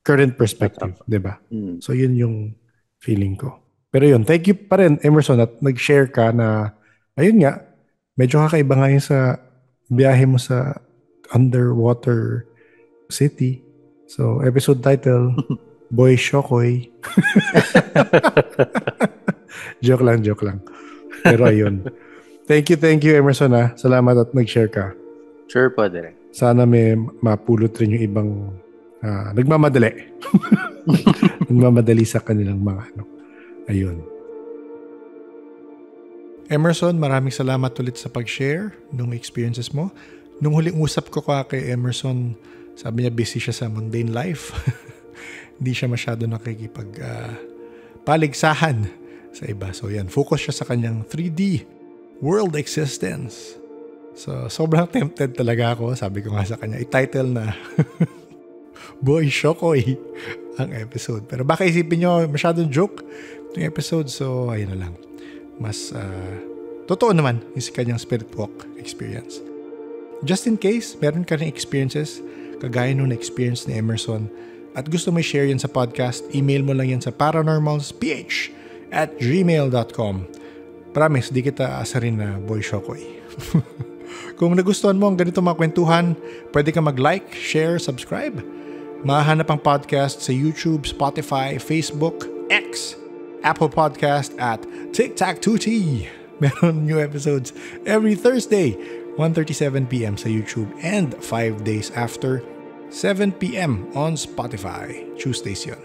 current perspective, di ba? So, yun yung feeling ko. Pero yun, thank you pa rin, Emerson, at nag-share ka na, ayun nga, medyo kakaiba nga yun sa biyahe mo sa underwater city. So, episode title, Boy Shokoy. Joke lang. Pero ayun. Thank you, Emerson. Salamat at nag-share ka. Sure po, direct. Sana may mapulot rin yung ibang nagmamadali. Nagmamadali sa kanilang mga Ayun. Emerson, maraming salamat ulit sa pag-share ng experiences mo. Nung huling usap ko kay Emerson, sabi niya busy siya sa mundane life. Hindi siya masyado paligsahan sa iba. So yan, focus siya sa kanyang 3D world existence. So sobrang tempted talaga ako. Sabi ko nga sa kanya, i-title na Boy Shokoy ang episode. Pero baka isipin nyo, masyadong joke yung episode. So ayun na lang. Mas totoo naman yung kanyang spirit walk experience. Just in case, meron ka rin experiences kagaya nung na-experience ni Emerson at gusto mo i-share yan sa podcast, email mo lang yan sa paranormalsph@gmail.com. Promise, di kita asarin na Boy Shokoy. Kung nagustuhan mo ang ganito mga kwentuhan, pwede ka mag-like, share, subscribe. Mahanap ang podcast sa YouTube, Spotify, Facebook, X, Apple Podcast at TikTok2T. Meron new episodes every Thursday, 1:37 p.m. sa YouTube and 5 days after, 7 p.m. on Spotify. Tuesdays yun.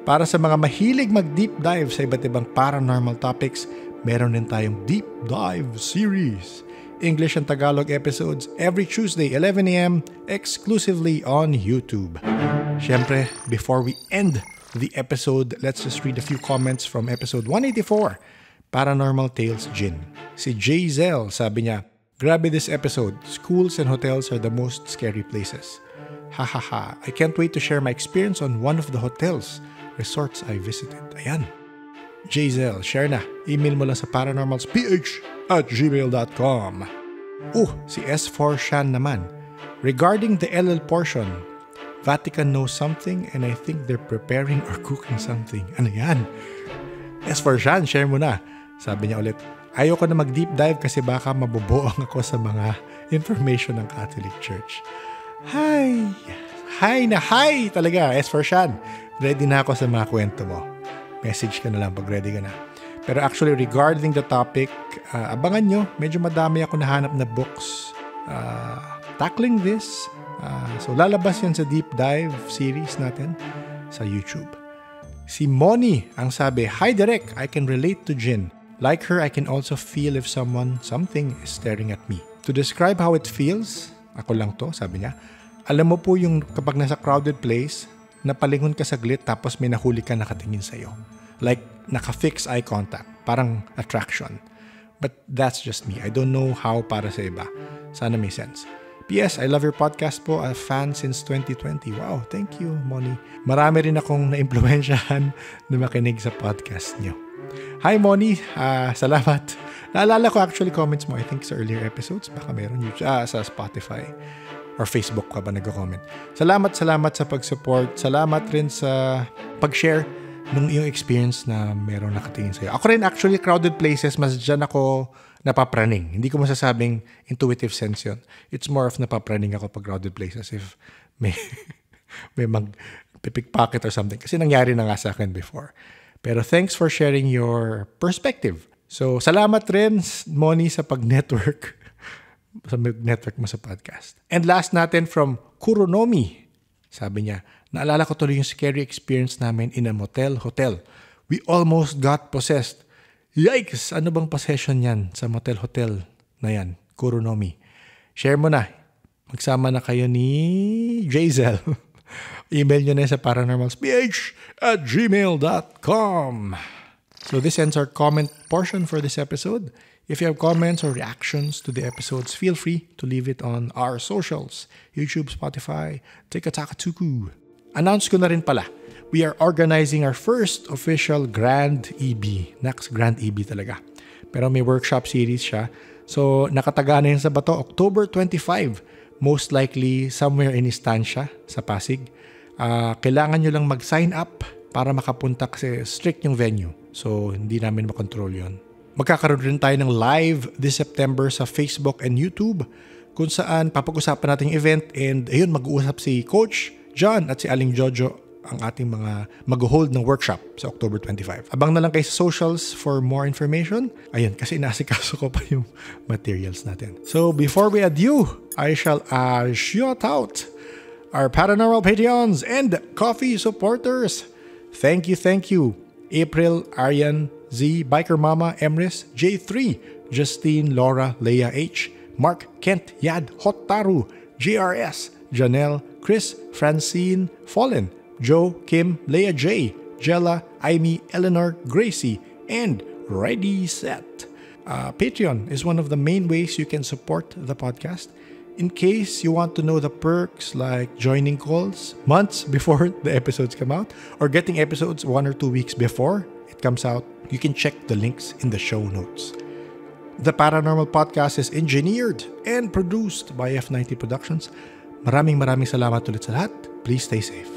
Para sa mga mahilig mag-deep dive sa iba't ibang paranormal topics, meron din tayong Deep Dive Series. English and Tagalog episodes every Tuesday, 11 a.m. exclusively on YouTube. Siyempre, before we end the episode, let's just read a few comments from episode 184, Paranormal Tales Gin. Si Jay Zell, sabi niya, grabe this episode. Schools and hotels are the most scary places. Hahaha, I can't wait to share my experience on one of the resorts I visited. Ayan. Jay Zell, share na. Email mo lang sa paranormalsph@gmail.com. Si S4 Shan naman. Regarding the LL portion, Vatican knows something and I think they're preparing or cooking something. Ano yan? S4 Shan, share mo na. Sabi niya ulit, ayoko na mag-deep dive kasi baka mabubuang ako sa mga information ng Catholic Church. Hi talaga, S4 Shan. Ready na ako sa mga kwento mo. Message ka na lang pag ready ka na. Pero actually, regarding the topic, abangan nyo, medyo madami ako nahanap na books tackling this. So lalabas yan sa Deep Dive series natin sa YouTube. Si Moni ang sabi, hi Direk, I can relate to Jin. Like her, I can also feel if something is staring at me. To describe how it feels, ako lang to, sabi niya, alam mo po yung kapag nasa crowded place, napalingon ka saglit tapos may nahuli ka nakatingin sa'yo. Like, naka-fix eye contact. Parang attraction. But that's just me. I don't know how para sa iba. Sana may sense. P.S. I love your podcast po. A fan since 2020. Wow, thank you, Moni. Marami rin akong na-impluwensyahan na makinig sa podcast nyo. Hi, Moni. Salamat. Naalala ko actually comments mo. I think sa earlier episodes. Baka meron sa Spotify or Facebook ka ba nag-comment. Salamat sa pag-support. Salamat rin sa pag-share nung iyong experience na meron nakatingin sa'yo. Ako rin actually, crowded places, mas dyan ako napapraning. Hindi ko masasabing intuitive sense yun. It's more of napapraning ako pag crowded places if may mag-pickpocket or something. Kasi nangyari na nga sa akin before. Pero thanks for sharing your perspective. So, salamat rin, Moni, sa pag-network. Sa network mo sa podcast. And last natin from Kuronomi. Sabi niya, naalala ko tuloy yung scary experience namin in a motel-hotel. We almost got possessed. Yikes! Ano bang possession yan sa motel-hotel na yan? Kuronomi. Share mo na. Magsama na kayo ni Jazel. Email nyo na sa paranormalsph@gmail.com. So this ends our comment portion for this episode. If you have comments or reactions to the episodes, feel free to leave it on our socials. YouTube, Spotify, Tikataka-tuku. Announce ko na rin pala. We are organizing our first official Grand EB. Next Grand EB talaga. Pero may workshop series siya. So, nakataga na yun sa bato. October 25. Most likely, somewhere in Estancia, sa Pasig. Kailangan nyo lang mag-sign up para makapunta kasi strict yung venue. So, hindi namin makontrol yun. Magkakaroon rin tayo ng live this September sa Facebook and YouTube kung saan papag-usapan natin yung event and ayun, mag-uusap si Coach John at si Aling Jojo ang ating mga mag-hold ng workshop sa October 25. Abang na lang kayo sa socials for more information. Ayun, kasi inaasikaso ko pa yung materials natin. So, before we adieu, I shall shout out our Paranormal Patreons and coffee supporters. Thank you. April, Aryan, Z, Biker Mama, Emrys, J3, Justine, Laura, Leia H, Mark, Kent, Yad, Hotaru, JRS, Janelle, Chris, Francine, Fallen, Joe, Kim, Leia J, Jella, Amy, Eleanor, Gracie, and Ready Set. Patreon is one of the main ways you can support the podcast. In case you want to know the perks like joining calls months before the episodes come out or getting episodes 1 or 2 weeks before it comes out, you can check the links in the show notes. The Paranormal Podcast is engineered and produced by F90 Productions. Maraming salamat ulit sa lahat. Please stay safe.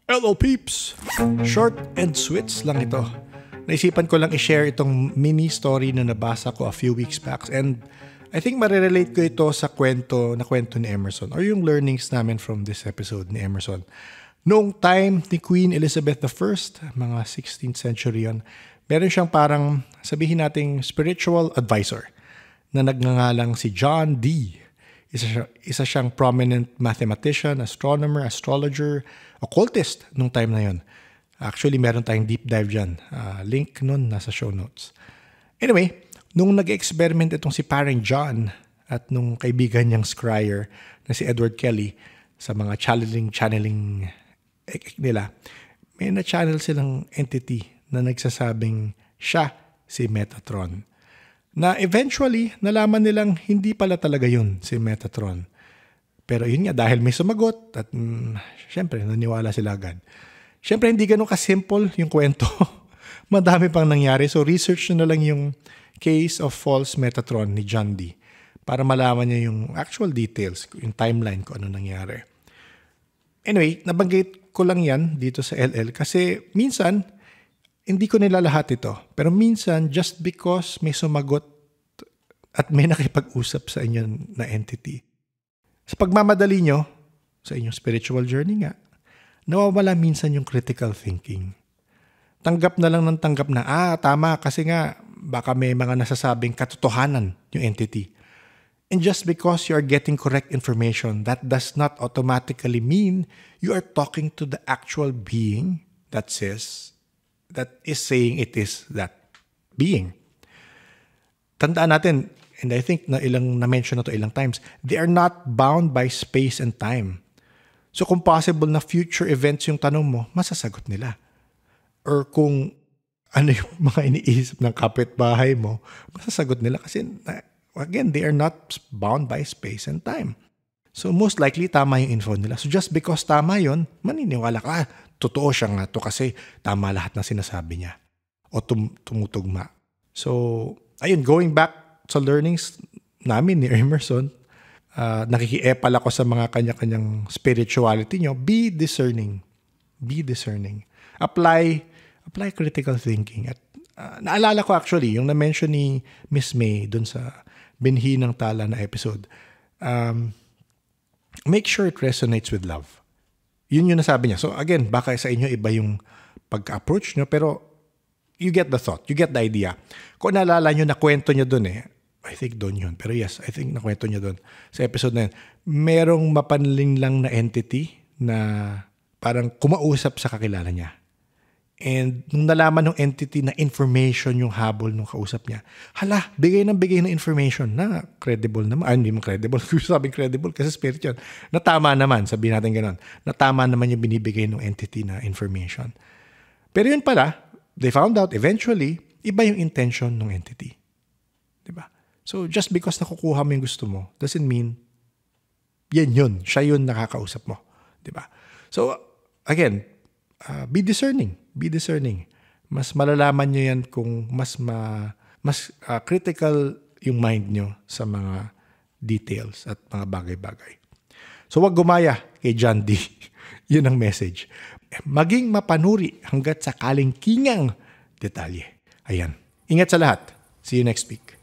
Hello peeps! Short and sweet lang ito. Naisipan ko lang i-share itong mini story na nabasa ko a few weeks back and I think marirelate ko ito sa kwento ni Emerson or yung learnings namin from this episode ni Emerson. Noong time ni Queen Elizabeth I, mga 16th century yun, meron siyang parang sabihin nating spiritual advisor na nagngangalang si John Dee. Isa siyang prominent mathematician, astronomer, astrologer, occultist nung time na yon. Actually, meron tayong deep dive dyan. Link nun nasa show notes. Anyway, nung nag-experiment itong si Parang John at nung kaibigan niyang scryer na si Edward Kelly sa mga channeling nila, may na-channel silang entity na nagsasabing siya si Metatron. Na eventually, nalaman nilang hindi pala talaga yun si Metatron. Pero yun nga, dahil may sumagot at syempre, naniwala sila agad. Syempre, hindi ganun ka-simple yung kwento. Madami pang nangyari. So, research nyo na lang yung case of false Metatron ni John Dee para malaman niya yung actual details, yung timeline kung ano nangyari. Anyway, nabanggit ko lang yan dito sa LL kasi minsan, hindi ko nila lahat ito. Pero minsan, just because may sumagot at may nakipag-usap sa inyo na entity, sa pagmamadali nyo, sa inyong spiritual journey nga, nawawala minsan yung critical thinking. Tanggap na lang ng tanggap na, tama, kasi nga, baka may mga nasasabing katotohanan yung entity. And just because you are getting correct information, that does not automatically mean you are talking to the actual being that is saying it is that being. Tandaan natin, and I think na-mention na to ilang times, they are not bound by space and time. So kung possible na future events yung tanong mo, masasagot nila. Or kung ano yung mga iniisip ng kapitbahay mo, masasagot nila kasi again, they are not bound by space and time. So most likely, tama yung info nila. So just because tama yun, maniniwala ka, totoo siya nga to kasi tama lahat na sinasabi niya. O tumutugma. So, ayun, going back sa learnings namin ni Emerson, nakikiepal ako sa mga kanya-kanyang spirituality nyo, be discerning. Be discerning. Apply critical thinking. At naalala ko actually, yung na-mention ni Miss May dun sa Binhi ng Tala na episode, make sure it resonates with love. Yun yung nasabi niya. So again, baka sa inyo iba yung pagka-approach nyo, pero you get the thought, you get the idea. Kung naalala nyo na kwento nyo dun I think doon yun. Pero yes, I think nakwento nyo dun sa episode na yun. Merong mapanling lang na entity na parang kumausap sa kakilala niya. And nung nalaman ng entity na information yung habol nung kausap niya, bigay ng information na credible naman. Hindi mo credible. Sabing credible kasi spirit yun. Natama naman, sabihin natin gano'n. Natama naman yung binibigay ng entity na information. Pero yun pala, they found out eventually, iba yung intention ng entity. Diba? So just because nakukuha mo yung gusto mo, doesn't mean yun. Siya yun nakakausap mo. Diba? So again, be discerning. Be discerning. Mas malalaman nyo yan kung mas critical yung mind nyo sa mga details at mga bagay-bagay. So wag gumaya kay John D. Yun ang message. Maging mapanuri hanggat sa kalingkingang detalye. Ayan. Ingat sa lahat. See you next week.